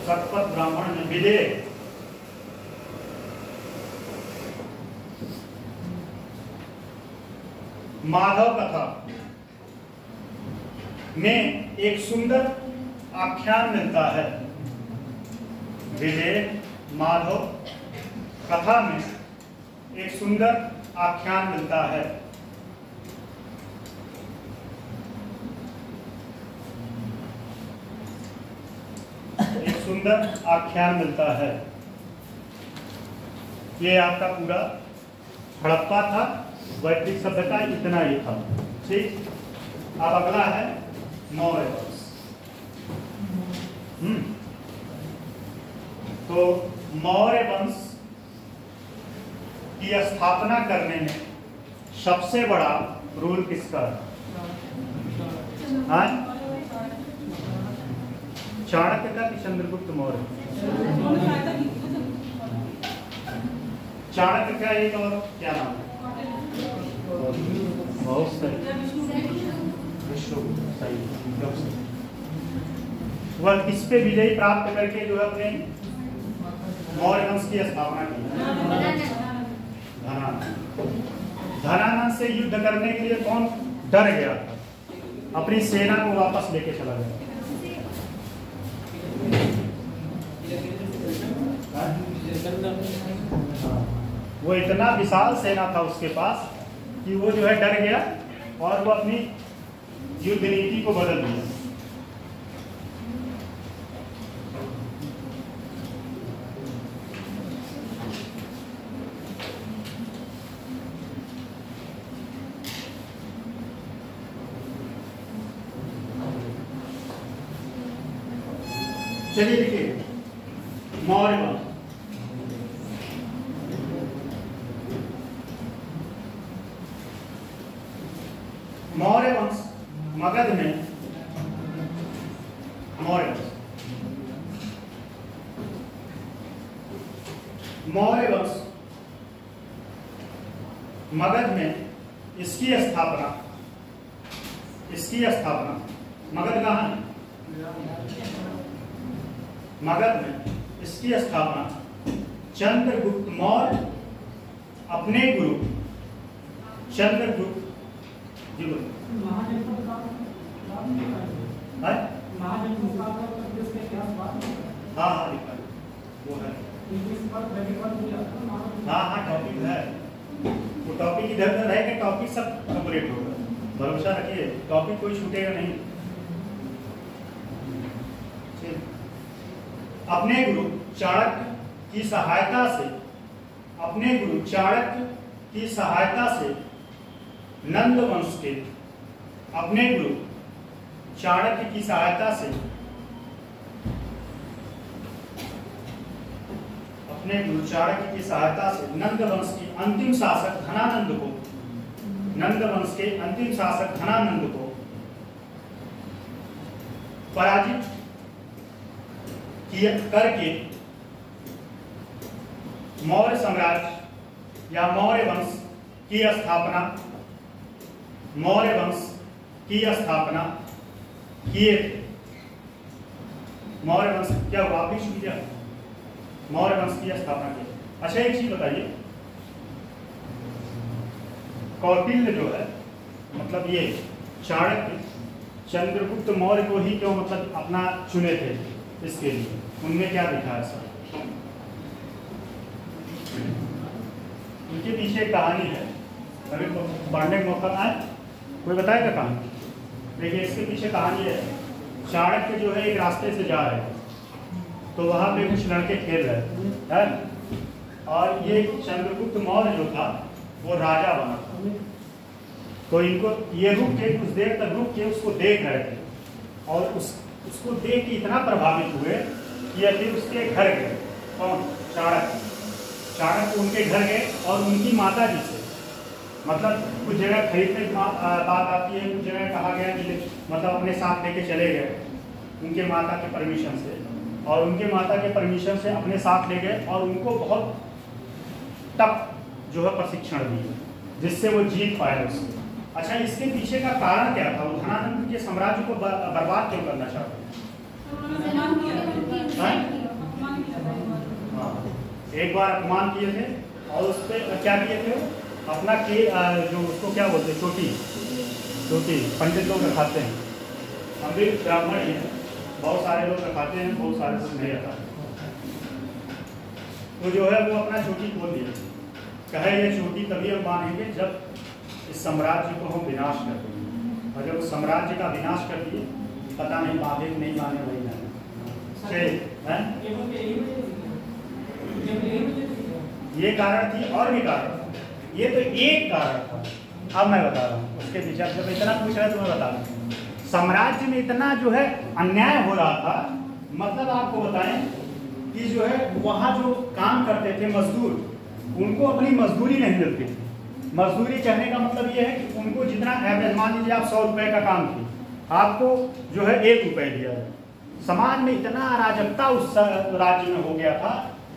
सतपथ ब्राह्मण में विदेह माधव कथा में एक सुंदर आख्यान मिलता है। विदेह माधव कथा में एक सुंदर आख्यान मिलता है। ये आपका पूरा हड़प्पा था, वैदिक सभ्यता इतना ही था। ठीक। अब अगला है मौर्य वंश। तो मौर्य वंश की स्थापना करने में सबसे बड़ा रोल किसका है? चाणक्य का कि चंद्रगुप्त मौर्य? चाणक्य का एक और क्या नाम है? बहुत सही, विष्णुगुप्त। सही। वह किस पे विजय प्राप्त करके जो है अपने मौर्य वंश की स्थापना की? धनानंद से युद्ध करने के लिए कौन डर गया था? अपनी सेना को वापस लेके चला गया। वो इतना विशाल सेना था उसके पास कि वो जो है डर गया और वो अपनी युद्ध नीति को बदल दिया। चलिए देखिए मौर्य वंश। मौर्य वंश मगध में मौर्य वंश मगध में इसकी स्थापना मगध कहाँ है? मगध में इसकी स्थापना चंद्रगुप्त मौर्य अपने गुरु चंद्रगुप्त हाँ वो है। हाँ टॉपिक है, वो टॉपिक इधर उधर है कि टॉपिक सब कंप्लीट होगा। भरोसा रखिए, टॉपिक कोई छूटेगा नहीं। अपने गुरु चाणक्य की सहायता से नंद वंश के अपने गुरु चाणक्य की सहायता से नंद वंश के अंतिम शासक धनानंद को पराजित करके मौर्य साम्राज्य या मौर्य वंश की स्थापना किए थे। मौर्य वंश क्या हुआ? आप भी सुन लिया, मौर्य वंश की स्थापना की। अच्छा एक चीज बताइए, कौटिल्य जो है मतलब ये चाणक्य चंद्रगुप्त मौर्य को ही क्यों मतलब अपना चुने थे? इसके लिए उनमें क्या लिखा है सर? उनके पीछे एक कहानी है, अभी तो पढ़ने का मौका आए, कोई बताएगा कहानी? देखिए इसके पीछे कहानी है, चाणक्य जो है एक रास्ते से जा रहे हैं तो वहां पे कुछ लड़के खेल रहे थे और ये चंद्रगुप्त मौर्य जो था वो राजा बना था। तो इनको ये रुक के कुछ देर तक रुक के उसको देख रहे थे और उसको देख के इतना प्रभावित हुए कि अभी उसके घर गए। कौन? चाणक्य उनके घर गए और उनकी माता जी से मतलब कुछ जगह खरीदने की बात आती है, कुछ जगह कहा गया कि मतलब अपने साथ लेके चले गए उनके माता के परमिशन से, और उनके माता के परमिशन से अपने साथ ले गए और उनको बहुत टफ जो है प्रशिक्षण दिए जिससे वो जीत पाए उससे। अच्छा इसके पीछे का कारण क्या था? वो धनानंद के साम्राज्य को बर्बाद क्यों करना चाहते हैं? एक बार अपमान किए थे और उस पर क्या किए थे? अपना के जो उसको क्या बोलते हैं, चोटी पंडित लोग रखाते हैं, हम भी ब्राह्मण ही हैं, बहुत सारे लोग रखाते हैं, बहुत सारे लोग नहीं रखाते। तो जो है वो अपना चोटी खोल दिया, कहे ये चोटी तभी हम बांधेंगे जब इस साम्राज्य को हम विनाश कर देंगे, और जब उस साम्राज्य का विनाश कर दिए पता नहीं बांधे नहीं बांधे वही नहीं। ये कारण थी और भी कारण, ये तो एक कारण था, अब मैं बता रहा हूँ उसके पीछे, जब इतना पूछ रहे तो मैं बता रहा हूँ। साम्राज्य में इतना जो है अन्याय हो रहा था, मतलब आपको बताएं कि जो है वहाँ जो काम करते थे मजदूर, उनको अपनी मजदूरी नहीं मिलती थी। मजदूरी कहने का मतलब ये है कि उनको जितना एवरेज, मान लीजिए आप 100 रुपए का काम किए, आपको जो है 1 रुपये दिया है। समाज में इतना अराजकता उस राज्य में हो गया था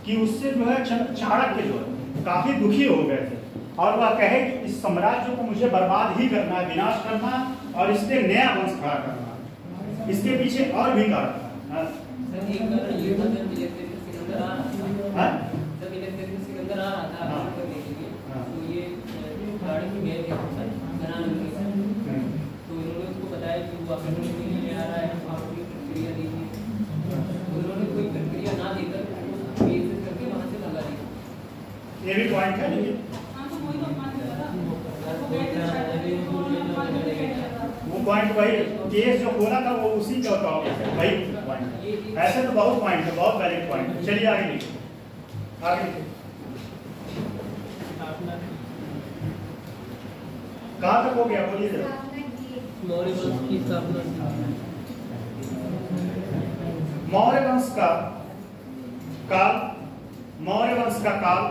कि उससे जो है चाणक्य जो है काफी दुखी हो गए थे, और वह कहे कि इस साम्राज्य को मुझे बर्बाद ही करना है, विनाश करना, और इससे नया वंश खड़ा करना। इसके पीछे और भी कारण है। ये भी पॉइंट है, लेकिन वो पॉइंट वही केस जो बोला था वो उसी का टॉपिक है, वही पॉइंट। ऐसे तो बहुत पॉइंट है, बहुत वैलिड पॉइंट है। चलिए आगे लिखिए, आगे लिखिए। कहाँ तक हो गया बोलिए जरा। मौर्य वंश की स्थापना। मौर्य वंश का काल, मौर्य वंश का काल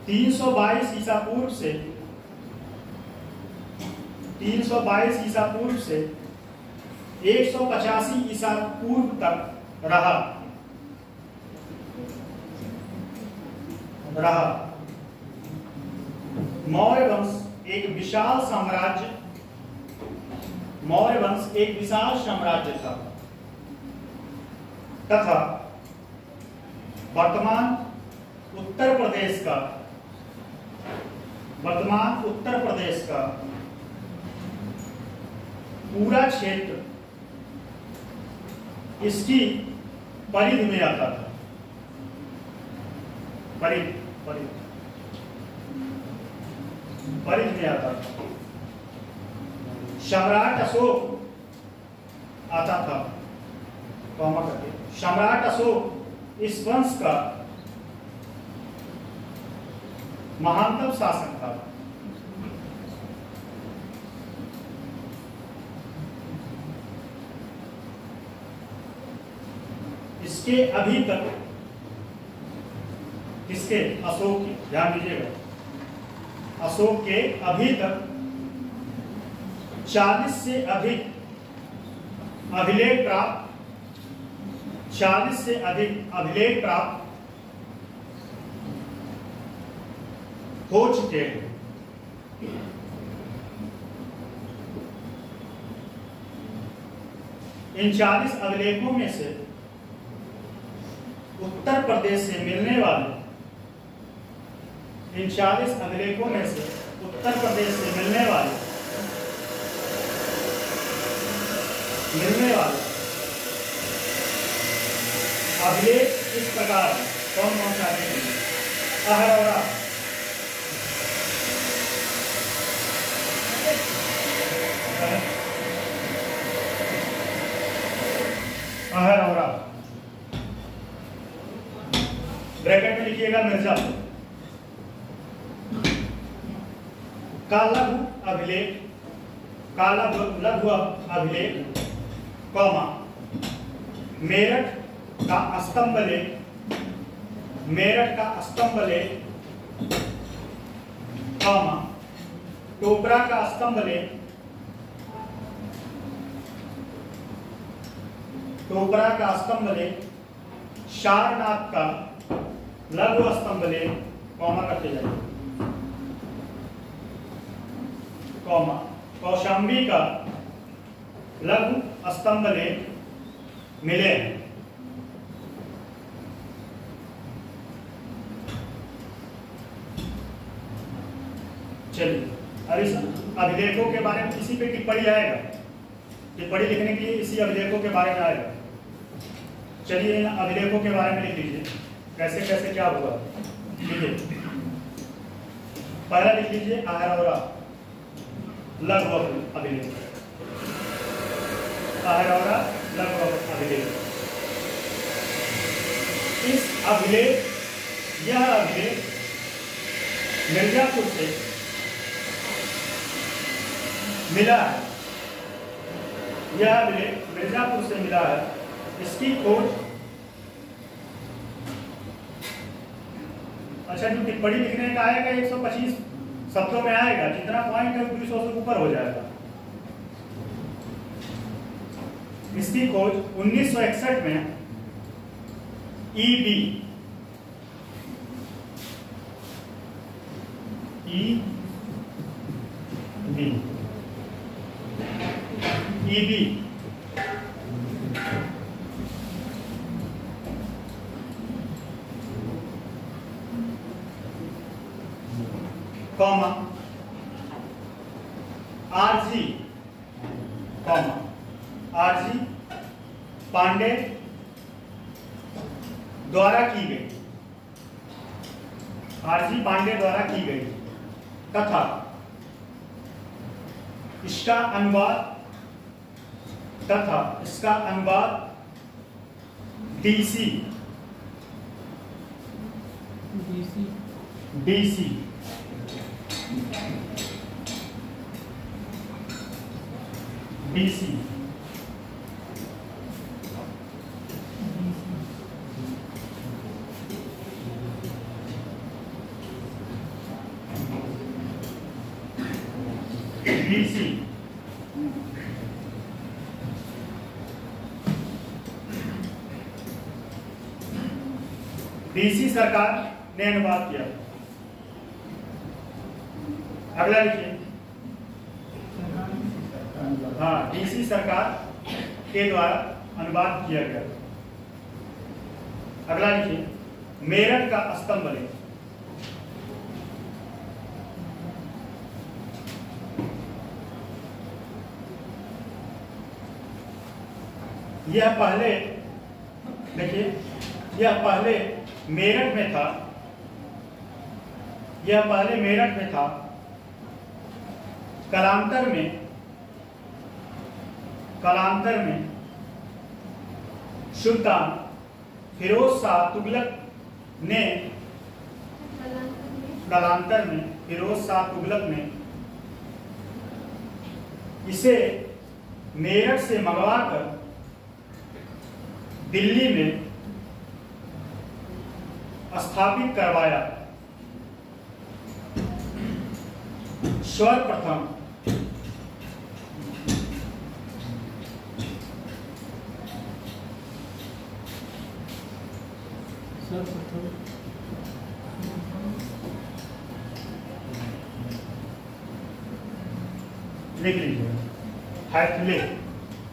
322 ईसा पूर्व से 322 ईसा पूर्व से 185 ईसा पूर्व तक रहा। मौर्य वंश एक विशाल साम्राज्य, मौर्य वंश एक विशाल साम्राज्य था तथा वर्तमान उत्तर प्रदेश का पूरा क्षेत्र इसकी परिधि में आता था। परिधि में आता था। सम्राट अशोक आता था, कॉमा करके। सम्राट अशोक इस वंश का महानतम शासक था। इसके अभी तक, किसके? अशोक के, ध्यान दीजिएगा, अशोक के अभी तक 40 से अधिक अभिलेख प्राप्त हो चुके हैं। इन 40 अभिलेखों में से उत्तर प्रदेश से मिलने वाले, इन 40 अभिलेखों में से उत्तर प्रदेश से मिलने वाले अभिलेख इस प्रकार कौन कौन सा अभिलेख? अहरौरा, अहरौरा, ब्रैकेट में लिखिएगा मिर्जापुर का लघु अभिलेख, लघु अभिलेख, कॉमा मेरठ का स्तंभ लेख, मेरठ का स्तंभ लेख, कॉमा टोपरा का स्तंभ लेख, टोपरा का स्तंभ लेख, सारनाथ का लघु स्तंभ लेख, कॉमा करते जाइए, कॉमा कौशाम्बी का लघु स्तंभ लेख मिले हैं। चलिए, अब इस अभिलेखों के बारे में किसी पे टिप्पणी आएगा? टिप्पणी लिखने के लिए इसी अभिलेखों के बारे में आएगा। चलिए, इन अभिलेखों के बारे में लिख लीजिए, कैसे कैसे क्या हुआ। लिखिए, पहला लिख लीजिए अहरौरा लघु अभिलेख, अहरौरा लघु अभिलेख। इस अभिलेख, यह अभिलेख मिर्जापुर से मिला है, यह विलेज मिर्जापुर से मिला है, इसकी खोज, अच्छा जो टिप्पणी लिखने का आएगा 125 शब्दों में आएगा, जितना पॉइंट है 200 से ऊपर हो जाएगा। इसकी खोज 1961 में ईबी कॉमा आरजी पांडे द्वारा की गई, आरजी पांडे द्वारा की गई तथा इसका अनुवाद डीसी डीसी सरकार ने अनुवाद किया। अगला लिखिए, हाँ डीसी सरकार के द्वारा अनुवाद किया गया। अगला लिखिए, मेरठ का स्तंभ लेख, यह पहले देखिए, यह पहले मेरठ में था, कालांतर में सुल्तान फिरोज शाह तुगलक ने इसे मेरठ से मंगवाकर दिल्ली में स्थापित करवाया। सर्वप्रथम लिख लीजिए, हैथले,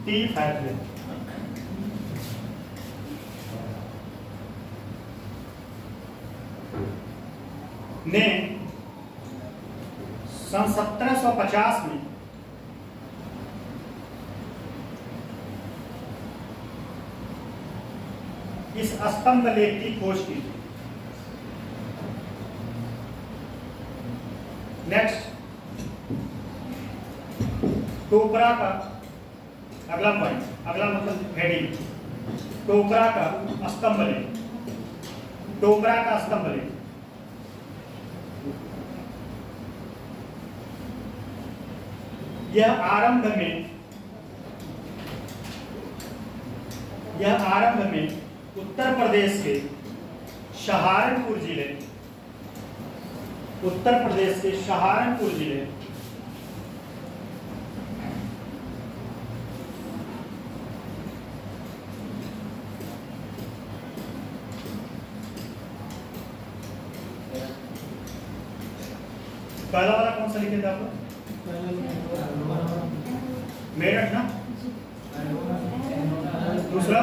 टी हैथले ने सन 1750 में इस स्तंभ लेख की खोज की। नेक्स्ट, टोपरा का अगला पॉइंट, अगला मतलब हेडिंग, टोपरा का स्तंभ लेख, टोपरा का स्तंभ लेख। यह आरंभ में उत्तर प्रदेश के सहारनपुर जिले पहला वाला कौन सा लिखे थे आप लोग? मेरठ ना, दूसरा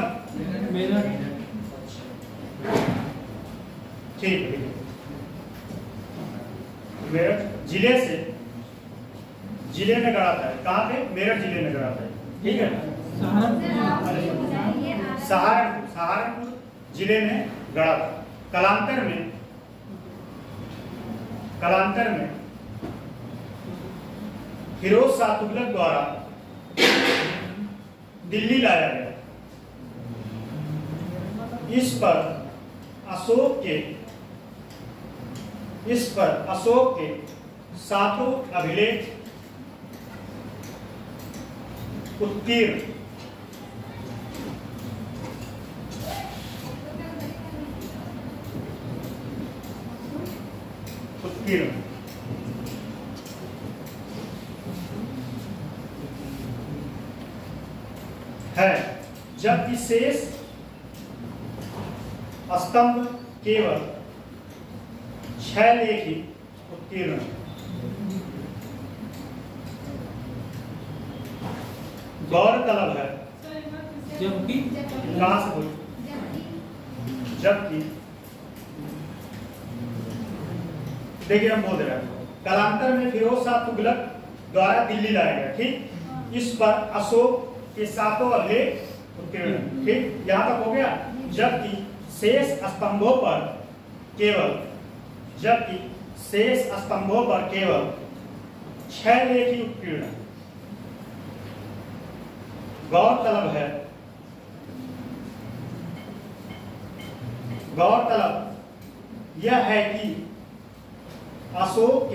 मेरठ, ठीक है। मेरठ जिले में गड़ाता है, कहाँ पे? मेरठ जिले में गड़ाता है, ठीक है। सहारनपुर जिले में गड़ाता। कालांतर में फिरोज शाह तुगलक द्वारा दिल्ली लाया गया। इस पर अशोक के इस पर अशोक के सातों अभिलेख उत्कीर्ण है, जबकि शेष स्तंभ केवल 6 लेख ही उत्कीर्ण है। गौरतलब है जबकि जबकि देखिए हम बोल रहे हैं कालांतर में फिरोज शाह तुगलक द्वारा दिल्ली लाया गया, ठीक। इस पर अशोक के सातों अभिलेख उत्कीर्ण, ठीक, यहां तक हो गया। जबकि शेष स्तंभों पर केवल 6 लेख ही उत्कीर्ण है। गौरतलब यह है कि अशोक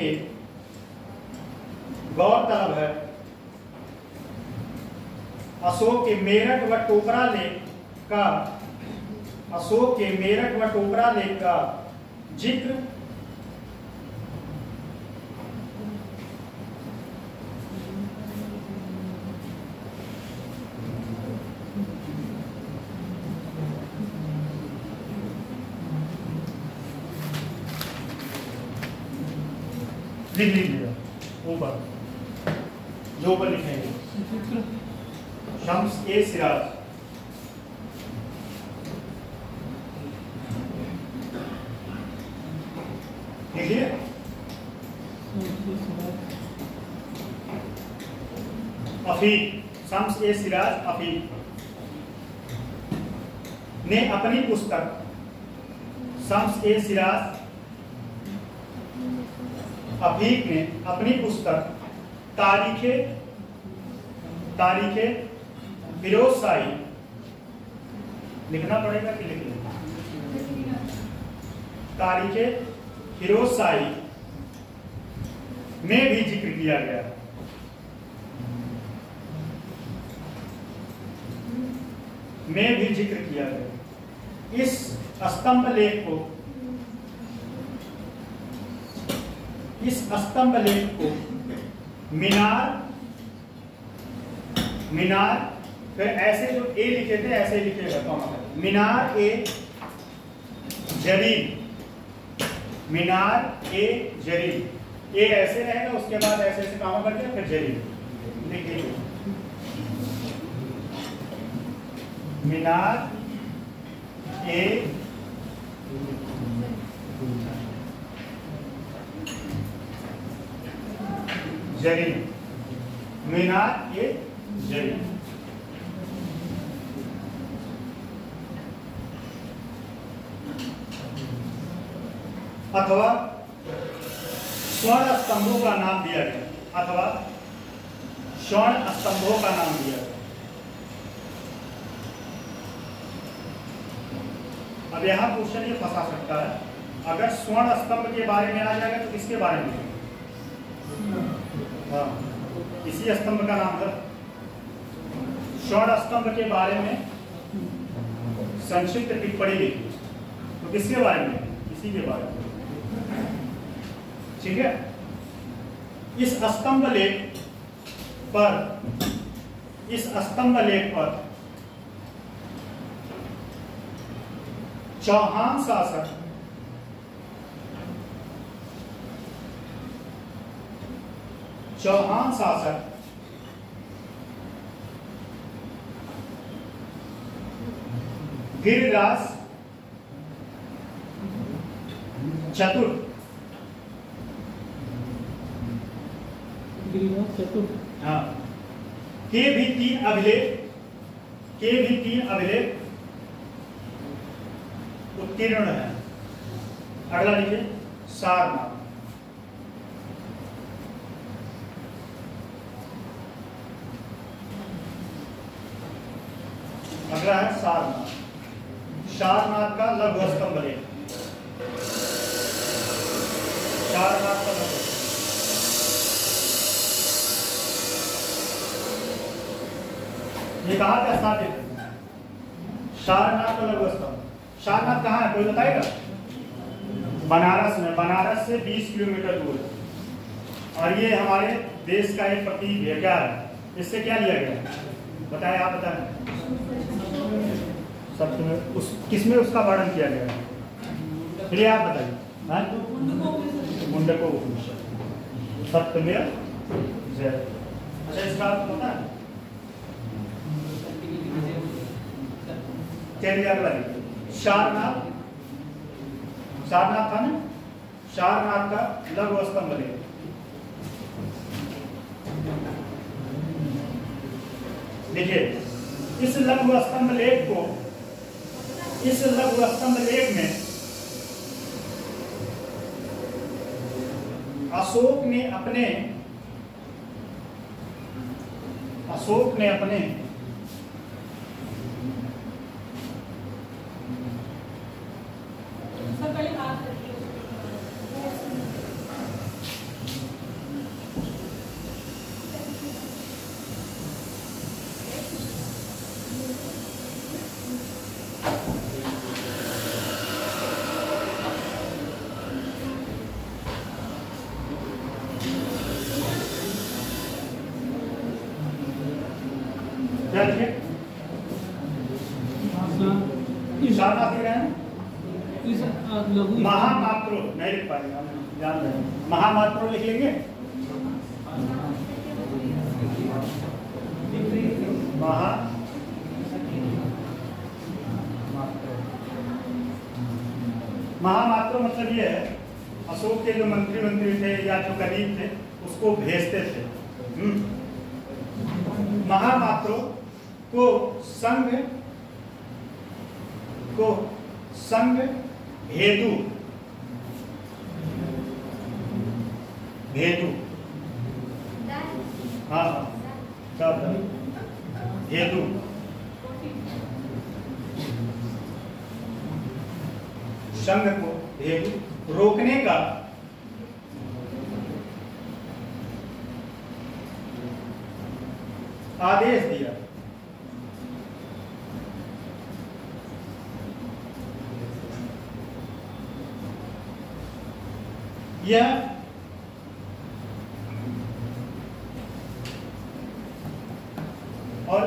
के मेरठ व टोकरा लेख का जिक्र लिख लीजिएगा ऊपर, जो ऊपर लिखेंगे शम्स ए सिराज, लिखिए। अफीक, शम्स ए सिराज अफीक ने अपनी पुस्तक शम्स ए सिराज अफीक ने अपनी पुस्तक तारीखे फिरोज शाही, लिखना पड़ेगा कि लिख लें, तारीखे फिरोज शाही में भी जिक्र किया गया। इस स्तंभ लेख को मीनार फिर ऐसे जो ए लिखे थे ऐसे ही लिखेगा, मीनार ए जरीब, ए ऐसे रहेगा, उसके बाद ऐसे ऐसे काम करके फिर जरीब लिखिए। मीनार ए जरीब, मीनार ए जरीब। अथवा स्वर्ण स्तंभों का नाम दिया गया, अब यहां क्वेश्चन ये फंसा सकता है, अगर स्वर्ण स्तंभ के बारे में आ जाएगा तो किसके बारे में? हाँ, इसी स्तंभ का नाम था। स्वर्ण स्तंभ के बारे में संक्षिप्त टिप्पणी लिखी, तो किसके बारे में? इसी के बारे में, ठीक है। इस स्तंभ लेख पर चौहान शासक गिरिराज चतुर्थ हाँ के भी तीन अभिलेख उत्कीर्ण है। अगला लिखिए सारनाथ, अगला है सारनाथ का लघु स्तंभ लेख। सारनाथ का लघु ये कहाँ का स्थापित है? सारनाथ का लघु स्तंभ। सारनाथ कहाँ है कोई बताएगा? बनारस में, बनारस से 20 किलोमीटर दूर है। और ये हमारे देश का एक प्रतीक है। क्या है इससे क्या लिया गया बताएं, आप बताएं। सप्तमे उस किसमें उसका वर्णन किया गया है? चलिए आप बताइए। मुंडको उपनिषद सप्तमे जय। अच्छा इसका आपको पता है? चलिए अगला देखिए। सारनाथ, सारनाथ था ना, सारनाथ का लघु स्तंभ लेख। देखिए इस लघु स्तंभ लेख को, इस लघु स्तंभ लेख में अशोक ने अपने क्या लिखे? सारनाथ लिख रहे हैं। महामात्रो नहीं लिख पाएंगे, जान रहे हैं। महामात्रो लिख लेंगे। महामात्रो मतलब ये है अशोक के जो मंत्री थे या जो करीब थे उसको भेजते थे। महामात्रो को संघ भेदु हाँ भेदु संघ को भेदु रोकने का आदेश दिया। यह और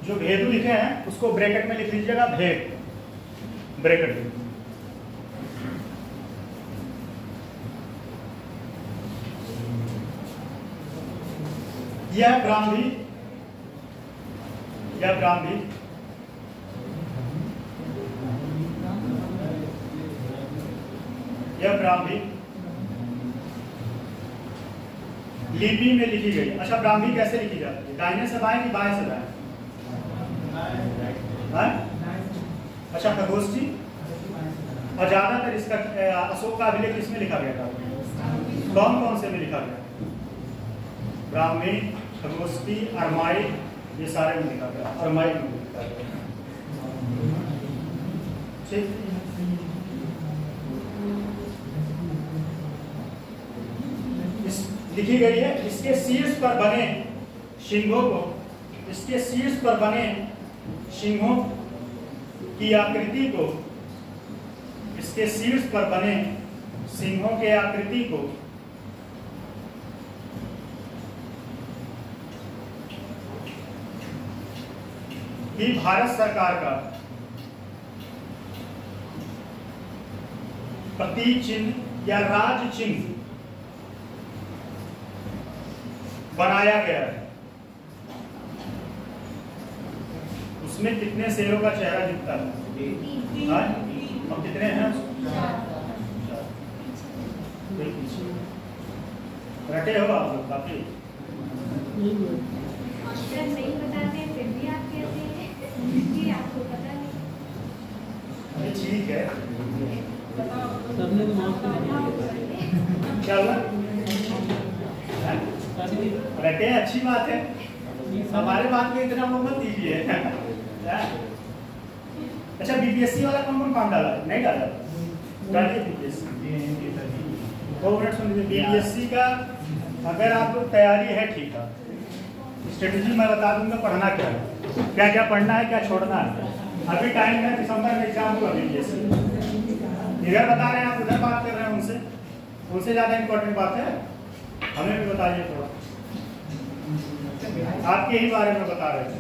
जो भेदु लिखे हैं उसको ब्रैकेट में लिख लीजिएगा, भेद ब्रैकेट में। यह ब्राह्मी लिपि में लिखी गई। अच्छा ब्राह्मी कैसे लिखी जाती है? दाहिने से बाएं कि बाएं से दाएं? अच्छा खगोष्ठी। और ज्यादातर इसका अशोक का अभिलेख किसमें लिखा गया था? कौन कौन से में लिखा गया? ब्राह्मी, खगोष्ठी, अरमाई, ये सारे में लिखा गया। अरमाई में लिखा गया। ठीक लिखी गई है। इसके शीर्ष पर बने सिंहों को, इसके शीर्ष पर बने सिंहों की आकृति को, इसके शीर्ष पर बने सिंहों के आकृति को ही भारत सरकार का प्रतीक चिन्ह या राज चिन्ह बनाया गया है। उसमें कितने शेरों का चेहरा दिखता है? अब कितने हैं? रटे हो आप लोग काफी। नहीं बताते फिर भी आप कहते हैं कि आपको पता नहीं। अरे ठीक है। सबने क्या हुआ? रटे अच्छी बात है, हमारे बात में इतना वो मत दीजिए। अच्छा बीपीएससी वाला कौन कौन काम डाला? नहीं डाला? डालिए बीपीएससी। 2 मिनट सुन लीजिए। बीपीएससी का अगर आपको तैयारी है ठीक है, स्ट्रेटेजी मैं बता दूंगा पढ़ना क्या है, क्या क्या पढ़ना है, क्या छोड़ना है। अभी टाइम है, दिसंबर में एग्जाम होगा बीपीएससी। इधर बता रहे हैं, आप उधर बात कर रहे हैं उनसे ज़्यादा इम्पोर्टेंट बात है, हमें भी बताइए थोड़ा। आपके ही बारे में बता रहे थे,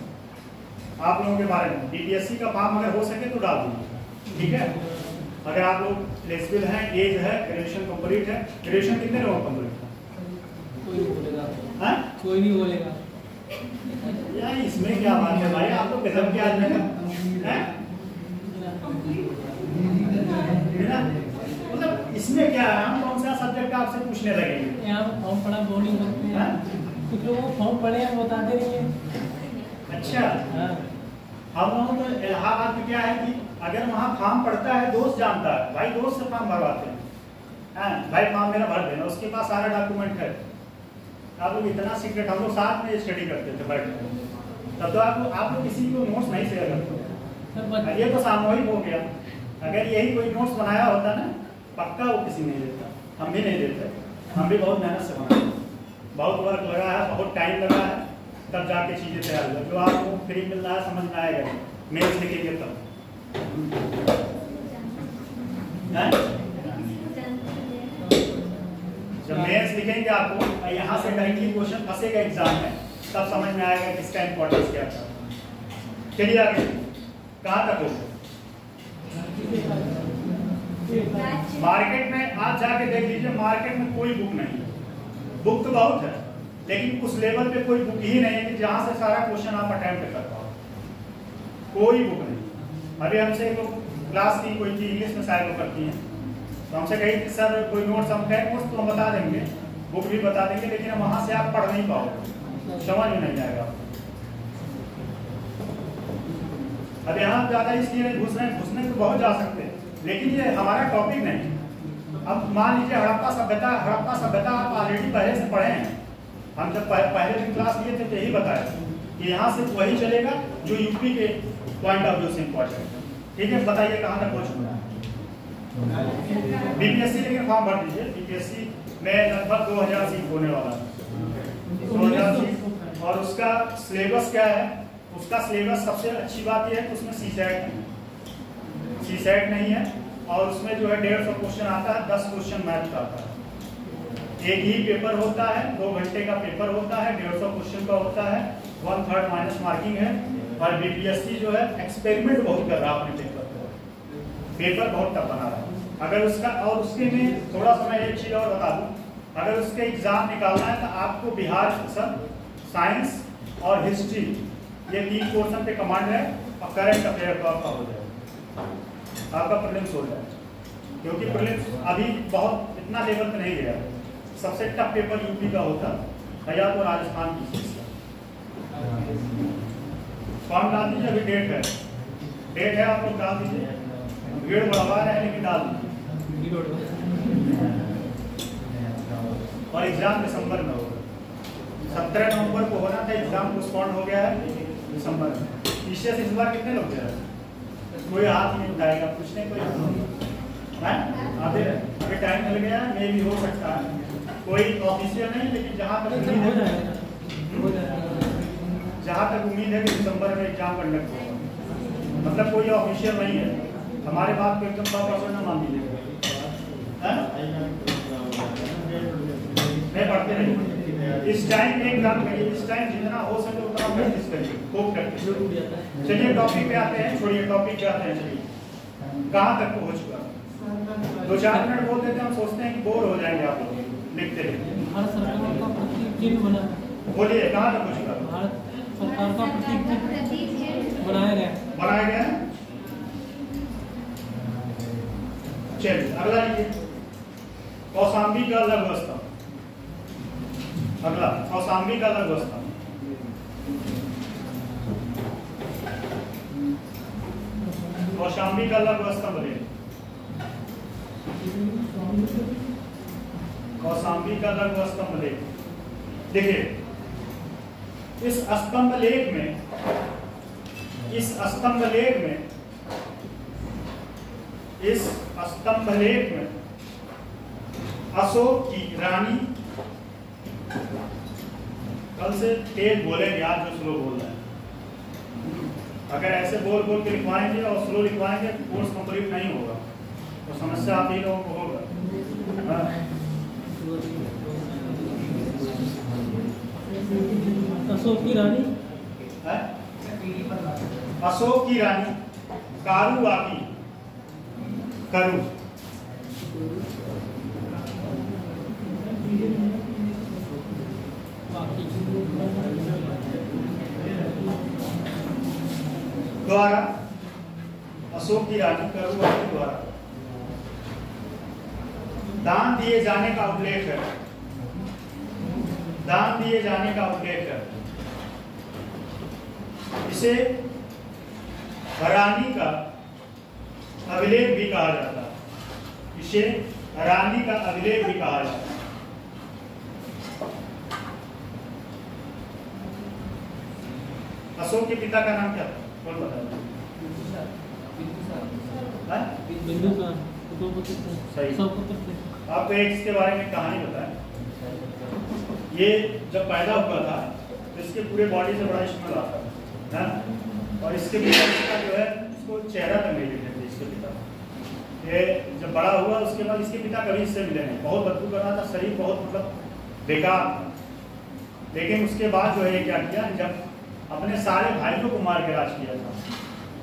आप लोगों के बारे में। बीपीएससी का फॉर्म अगर हो सके तो डाल दीजिए, ठीक है। अगर आप लोग एलिजिबल हैं, एज है, ग्रेजुएशन कंप्लीट है। ग्रेजुएशन कितने लोगों को कंप्लीट है? कोई नहीं बोलेगा। हाँ? कोई नहीं बोलेगा यार इसमें क्या बात है भाई, आप तो गजब के आदमी हैं। मतलब इसमें क्या है, हम कौन सा सब्जेक्ट आपसे पूछने लगेंगे? यहाँ फॉर्म पढ़ा बोर्डिंग करते हैं, कुछ लोगों फॉर्म पढ़े हैं बताते नहीं है। अच्छा, हम लोगों को इलाहाबाद में क्या है कि अगर वहाँ फॉर्म पड़ता है, दोस्त जानता है, भाई दोस्त से फॉर्म भरवाते हैं, भाई फॉर्म मेरा भर देना, उसके पास सारा डॉक्यूमेंट है। आप लोग इतना सीक्रेट, हम लोग साथ में स्टडी करते थे बैठ कर, तब तो आप लोग किसी को नोट्स नहीं शेयर करते। ये तो सामूहिक हो गया। अगर यही कोई नोट्स बनाया होता ना, पक्का वो किसी नहीं देता, हम भी नहीं देते। हम भी बहुत मेहनत से बनाए, बहुत वर्क लगा है, बहुत टाइम लगा है, तब जाके चीज़ें तैयार हुआ। जो आपको फ्री मिल रहा है समझ में आएगा, मेल्स लिखेंगे तब। जब मेंस लिखेंगे आपको यहाँ से डायरेक्टली क्वेश्चन फंसेगा एग्जाम में, तब समझ में आएगा किसका इंपॉर्टेंस क्या था। चलिए आगे, कहाँ तक हो? मार्केट में आज जाके देख लीजिए, मार्केट में कोई बुक नहीं है। बुक तो बहुत है, लेकिन उस लेवल पे कोई बुक ही नहीं है कि जहाँ से सारा क्वेश्चन आप अटेम्प्ट कर पाओ। कोई बुक नहीं। अभी हमसे क्लास की कोई थी, इंग्लिश में शायद वो करती हैं, तो हमसे कही कि सर कोई नोट्स हम कहें नोट्स तो हम बता देंगे, बुक भी बता देंगे, लेकिन वहाँ से आप पढ़ नहीं पाओगे, समझ में नहीं आएगा। अब यहाँ ज़्यादा इसलिए नहीं घुसने तो बहुत जा सकते हैं, लेकिन ये हमारा टॉपिक नहीं। अब मान लीजिए हड़प्पा सभ्यता आप ऑलरेडी पहले से पढ़े हैं। हम जब पहले दिन क्लास लिए थे तो यही बताया कि यहाँ से वही चलेगा जो यूपी के पॉइंट ऑफ व्यू से इम्पोर्टेंट है। ठीक है, बताइए कहाँ तक पहुँच चुका है? बीपीएससी लेकिन फॉर्म भर दीजिए। बीपीएससी में लगभग 2000 सीट होने वाला है, 2000 सीट। और उसका सिलेबस क्या है? उसका सिलेबस सबसे अच्छी बात यह है कि उसमें सीसेट नहीं है, और उसमें जो है 150 क्वेश्चन आता है, 10 क्वेश्चन मैथ का आता है। एक ही पेपर होता है, 2 घंटे का पेपर होता है, 150 क्वेश्चन का होता है, 1/3 माइनस मार्किंग है। और बीपीएससी जो है एक्सपेरिमेंट बहुत कर रहा है अपने पेपर बहुत टफ बना रहा है। अगर उसका और उसके में थोड़ा सा मैं एक चीज़ और बता दूं, अगर उसके एग्जाम निकालना है तो आपको बिहार सब साइंस और हिस्ट्री ये 3 पोर्शन पे कमांड है, और करंट अफेयर तो आपका हो जाएगा, आपका प्रीलिम्स हो जाएगा। क्योंकि प्रीलिम्स अभी बहुत इतना लेवल पे नहीं गया। सबसे टफ पेपर यूपी का होता है या तो राजस्थान की चीज। फॉर्म डाल दीजिए, अभी डेट है आप लोग डाल दीजिए। भीड़ बढ़वा रहे हैं लेकिन डाल दीजिए। और एग्जाम दिसंबर में होगा, 17 नवंबर को होना था, एग्जाम पोस्टपोन हो गया है दिसंबर में। टीचर्स इस बार कितने लोग हैं? कोई हाथ नहीं उठाएगा, पूछने कोई अभी टाइम मिल गया, मे भी हो सकता है, कोई ऑफिशियल नहीं, लेकिन जहाँ तक उम्मीद है कि दिसंबर में एग्जाम कंडक्ट होगा। मतलब कोई ऑफिशियल नहीं है, हमारे बात को एकदम 100% न मान लीजिएगा। नहीं पढ़ते नहीं, इस टाइम में एग्जाम करिए, इस टाइम जितना हो सके उतना प्रैक्टिस करिए, खूब प्रैक्टिस। चलिए टॉपिक पे आते हैं, छोड़िए टॉपिक पे आते हैं। चलिए कहाँ तक पहुँच चुका? 2-4 मिनट बोल देते हैं, हम सोचते हैं कि बोर हो जाएंगे आप लोग लिखते हैं। भारत सरकार का प्रतीक चिन्ह बना, बोलिए कहाँ तक पहुँच चुका? भारत सरकार का प्रतीक चिन्ह बनाया गया है। चलिए अगला लिखिए, कौशाम्बी का लघु स्तंभ। अगला कौशाम्बी का लघु स्तंभ। कौशाम्बी का लघु स्तंभ लेख। कौशाम्बी का लघु स्तंभ लेख। देखिए इस स्तंभ लेख में इस स्तंभ लेख में अशोक की रानी, कल से तेज बोलेंगे आप जो स्लो बोल रहे हैं। अगर ऐसे बोल बोल के लिखवाएंगे और स्लो लिखवाएंगे कोर्स कंप्लीट नहीं होगा, तो समस्या आप ही लोगों को होगा। हाँ। अशोक की रानी, अशोक की रानी कारुवाकी, करू द्वारा, अशोक की रानी करुवाकी द्वारा दान दिए जाने का उल्लेख है, दान दिए जाने का उल्लेख है। इसे रानी का अभिलेख भी कहा जाता है, इसे रानी का अभिलेख भी कहा जाता है। अशोक के पिता का नाम क्या था, कौन बताया? सही। आपको एक इसके बारे में कहानी बताएं। ये जब पैदा हुआ था तो इसके पूरे बॉडी से बड़ा स्मेल आता है, और इसके पिता इसका जो है इसको चेहरा तक नहीं दिखते थे इसके पिता। ये जब बड़ा हुआ उसके बाद इसके पिता कभी इससे मिले नहीं, बहुत बदबू कर रहा था, शरीर बहुत मतलब बेकार था। लेकिन उसके बाद जो है क्या किया, जब अपने सारे भाइयों को मार के राज किया था,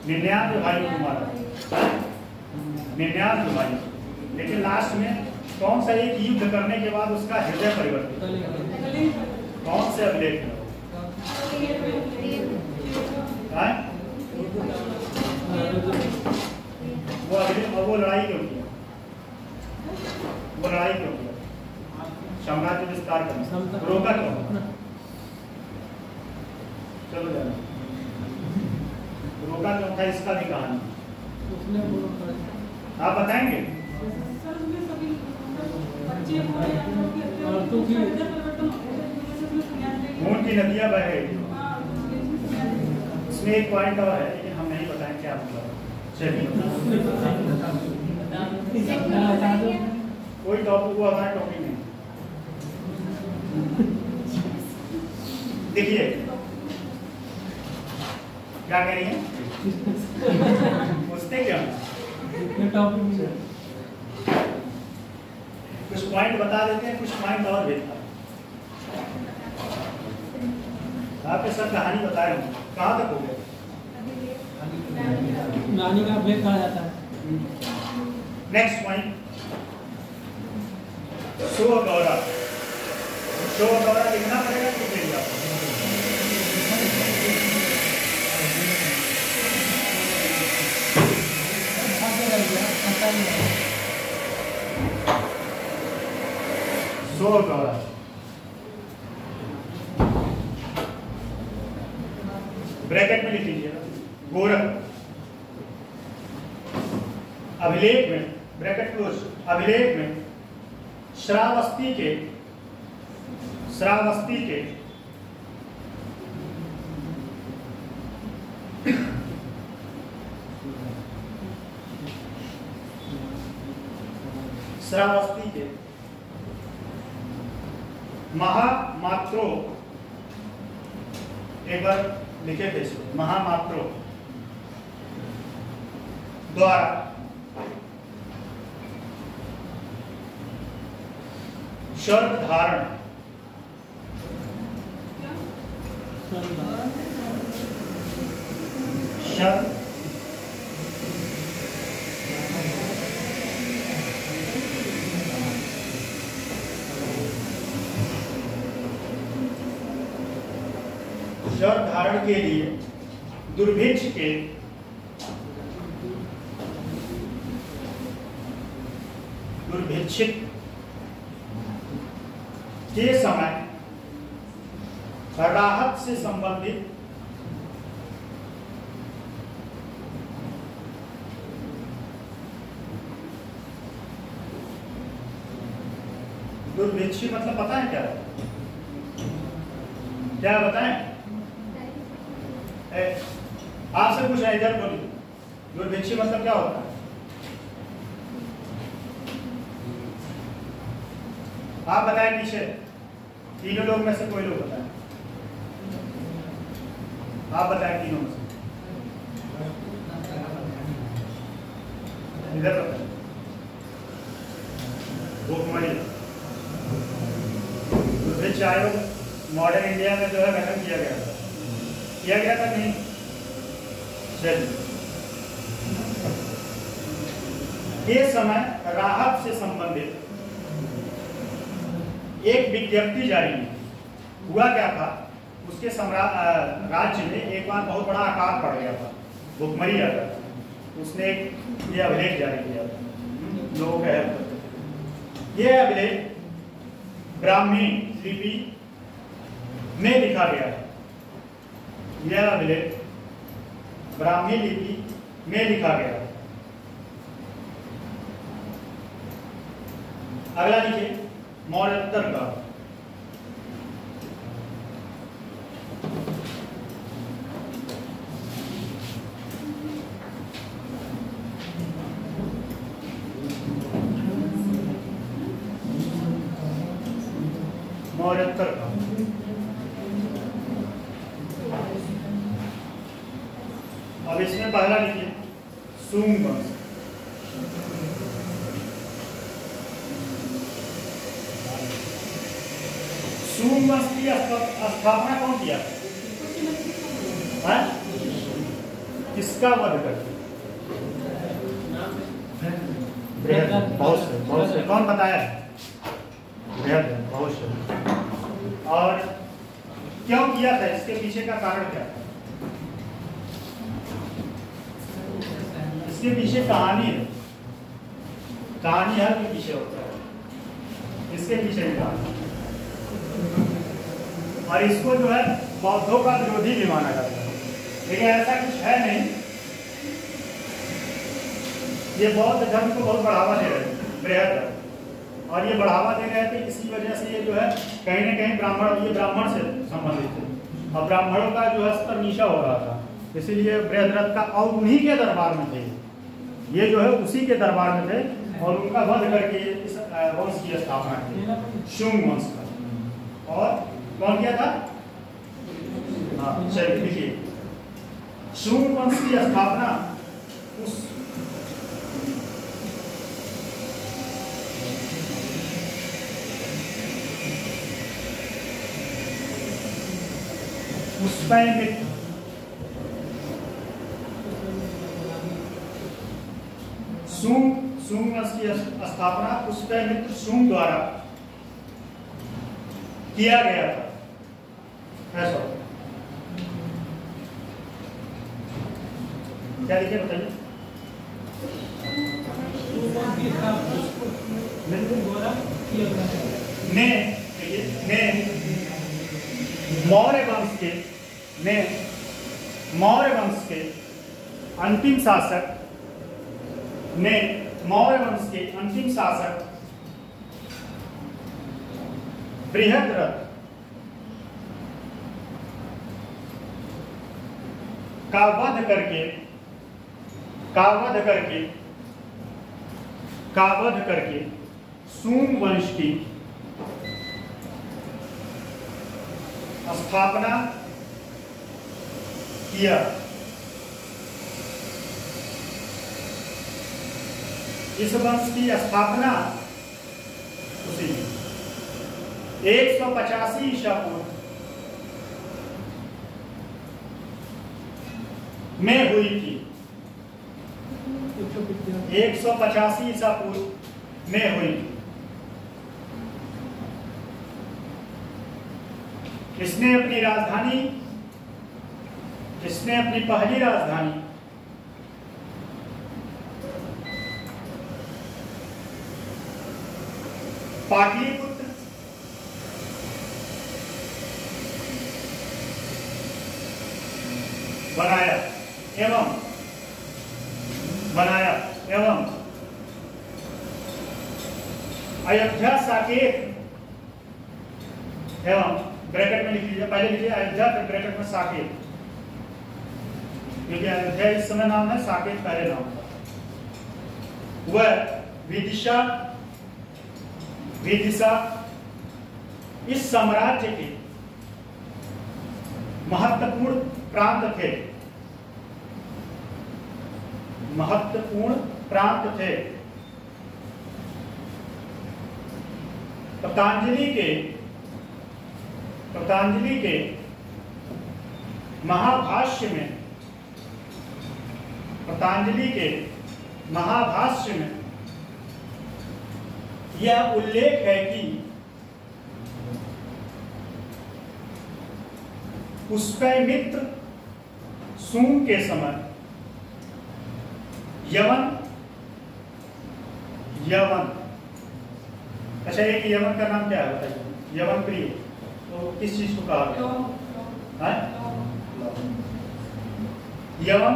99 भाइयों को मारा, 99 भाई। लेकिन लास्ट में कौन सा एक युद्ध करने के बाद उसका हृदय परिवर्तित, कौन से अभिलेख में वो अभिलेख, और वो लड़ाई क्यों किया, वो लड़ाई क्यों किया, साम्राज्य विस्तार करना रोका क्यों? चलो जाना रोका क्यों था, इसका भी कहानी आप बताएंगे? खून की नदियां बह रही, इसमें एक पॉइंट और है लेकिन हम नहीं बताएं क्या मतलब। चलिए कोई टॉपिक हुआ हमारा टॉपिक नहीं। देखिए क्या कह रही है, पूछते क्या कुछ पॉइंट बता देते हैं, कुछ पॉइंट और भेजता आपके सब कहानी बताए होंगे। कहाँ तक हो गए? नानी का अभिलेख कहा जाता है। Next point, show Gaura, show Gaura लिखना पड़ेगा कि नहीं आपको? शो गौरा ब्रैकेट में लिख लीजिएगा, गोरख अभिलेख में, ब्रैकेट क्लोज, अभिलेख में श्रावस्ती के महामात्रो, एक बार लिखे थे इसको, महामात्रो द्वारा शर्त धारण, शर्त धारण के लिए दुर्भिक्षित के समय राहत से संबंधित दुर्भिक्षित मतलब पता है क्या है? क्या बताएं? आपसे पूछा इधर बोलिए, दुर्भिक्षी मतलब क्या होता है? आप बताएं नीचे, तीनों लोग में से कोई लोग बताएं, आप बताएं तीनों में से, इधर बताएं। भुखमरी, विच आयोग मॉडर्न इंडिया में जो है गठन किया गया था नहीं? चलिए, ये समय राहत से संबंधित एक विज्ञप्ति जारी हुआ। क्या था, उसके राज्य में एक बार बहुत बड़ा अकाल पड़ गया था, भुखमरी आ गया था। उसने एक ये अभिलेख जारी किया था लोगों का हेल्प करते। ये अभिलेख ब्राह्मी लिपि में लिखा गया है। यह अभिलेख ब्राह्मी लिपि में लिखा गया है। अगला लिखिए, मौर्योत्तर का मौर्योत्तर का अब इसमें पहला लिखिए सुंग वंश। सुंग वंश की स्थापना कौन किया? किसका वध करके? बहुत से कौन बताया? बहुत से। और क्यों किया था, इसके पीछे का कारण क्या था? इसके पीछे कहानी है, कहानी हर के पीछे होता है, इसके पीछे भी कहानी। और इसको जो है बौद्धों का विरोधी भी माना जाता है, लेकिन ऐसा कुछ है नहीं। ये बौद्ध धर्म को बहुत बढ़ावा दे रहे थे, बृहद धर्म, और ये बढ़ावा दे रहे थे इसी वजह से ये जो है कहीं ना कहीं ब्राह्मण, ये ब्राह्मण से संबंधित थे और ब्राह्मणों का जो है स्तर नीचा हो रहा था, इसीलिए बृहद्रथ का, और उन्हीं के दरबार में थे ये जो है, उसी के दरबार में थे और उनका वध करके इस वंश की स्थापना की, शुंग वंश का। और कौन किया था? हाँ चलिए देखिए, शुंग वंश की स्थापना पुष्पैमित्र शुंग वंश की स्थापना पुष्पैमित्र शुंग द्वारा किया गया था। ऐसा क्या लिखे बताइए? मौर्य वंश के अंतिम शासक बृहद्रथ का वध करके शुंग वंश की स्थापना किया। इस वंश की स्थापना उसी 185 ईसा पूर्व में हुई थी। 185 ईसा पूर्व में हुई थी। इसने अपनी पहली राजधानी पाटलिपुत्र बनाया एवं अयोध्या साकेत एवं ब्रैकेट में लिख लीजिए, पहले लिखिए अयोध्या फिर ब्रैकेट में साकेत, क्योंकि अयोध्या इस समय नाम है, साकेत पहले नाम था। वह विदिशा इस साम्राज्य के महत्वपूर्ण प्रांत थे, महत्वपूर्ण प्रांत थे। पतंजलि के महाभाष्य में, पतंजलि के महाभाष्य में यह उल्लेख है कि पुष्यमित्र सूंग के समय यवन, अच्छा एक यवन का नाम क्या है बताइए? यवन प्रिय, तो किस चीज को कहा गया? यवन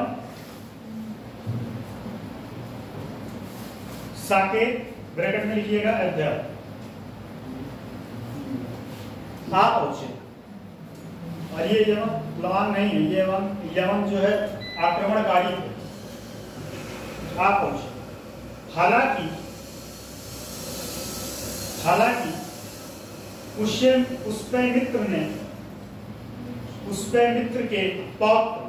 साकेत, ब्रैकेट में लिखिएगा अयोध्या, आप पहुंचे। और ये यवन लवान नहीं है, ये यवन जो है आक्रमणकारी थे, आप पहुंचे। हालांकि पुष्यमित्र के पौत्र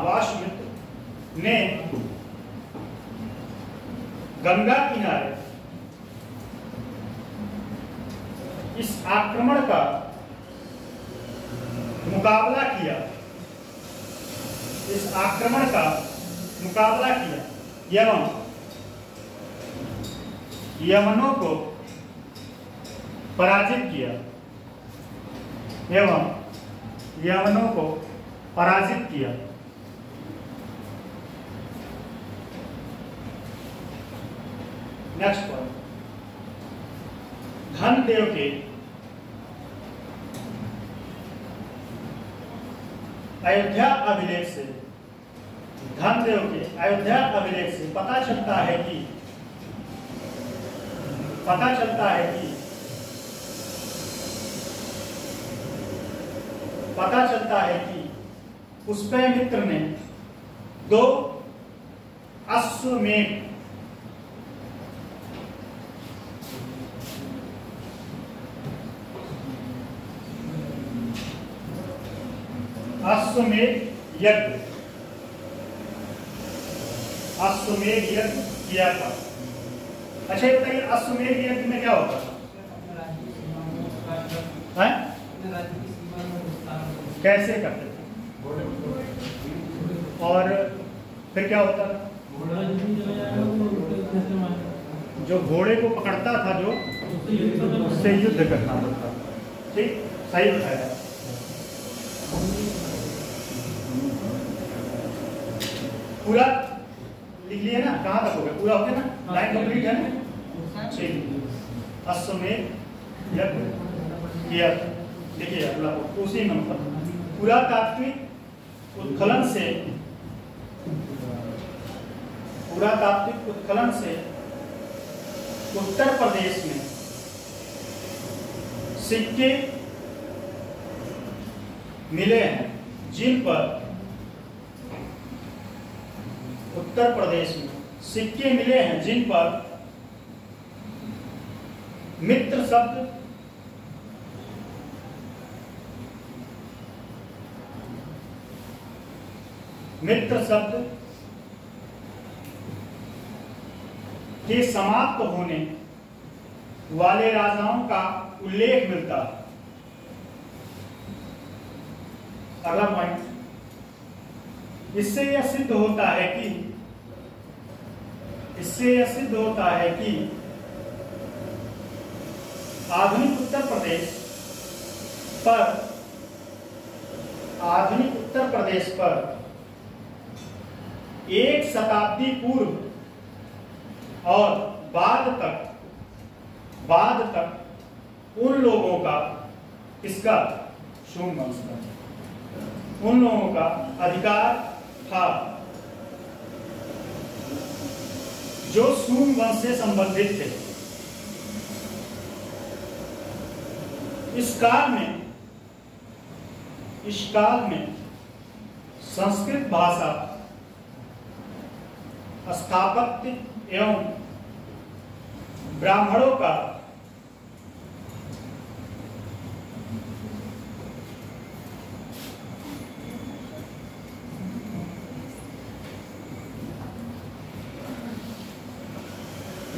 वाष्मित्र ने गंगा किनारे इस आक्रमण का मुकाबला किया, एवं यवनों को पराजित किया, नेक्स्ट पॉइंट, धनदेव के अयोध्या अभिलेख से पता चलता है कि पुष्यमित्र ने 2 अश्वमेध यज्ञ किया था। अच्छा ये बताइए अश्वमेध यज्ञ में क्या होता है? कैसे करते थे और फिर क्या होता था? जो घोड़े को पकड़ता था जो उससे युद्ध करना होता। ठीक, सही बताया। पूरा लिख लिए ना? कहाँ तक हो गया? पूरा हो गया ना? लाइन कंप्लीट है ना? ठीक, अश्वमेध यज्ञ किया, देखिए उसी नंबर पुरातात्विक उत्खनन से उत्तर प्रदेश में सिक्के मिले हैं, जिन पर उत्तर प्रदेश में सिक्के मिले हैं जिन पर मित्र शब्द के समाप्त होने वाले राजाओं का उल्लेख मिलता है। अगला पॉइंट, इससे यह सिद्ध होता है कि आधुनिक उत्तर प्रदेश पर 1 शताब्दी पूर्व और बाद तक उन लोगों का, इसका शून्य वंश का, उन लोगों का अधिकार था जो शून्य वंश से संबंधित थे। इस काल में संस्कृत भाषा स्थापत्य एवं ब्राह्मणों का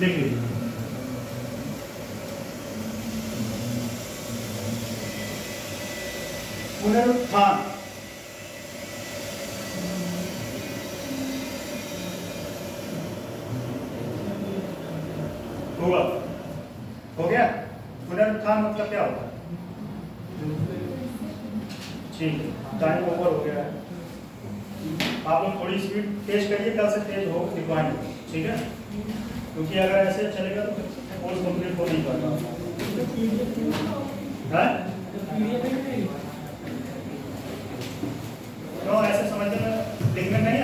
लिख लीजिए पुनरुत्थान हुआ। हो गया? पुनरुत्थान मतलब क्या होता है? ठीक है, टाइम ओवर हो गया है। आप लोग थोड़ी स्पीड तेज करिए, कल से तेज हो दिखवाएंगे, ठीक है? क्योंकि अगर ऐसे चलेगा तो कोर्स कंप्लीट हो नहीं पाता है। तो ऐसे समझने में लिखने नहीं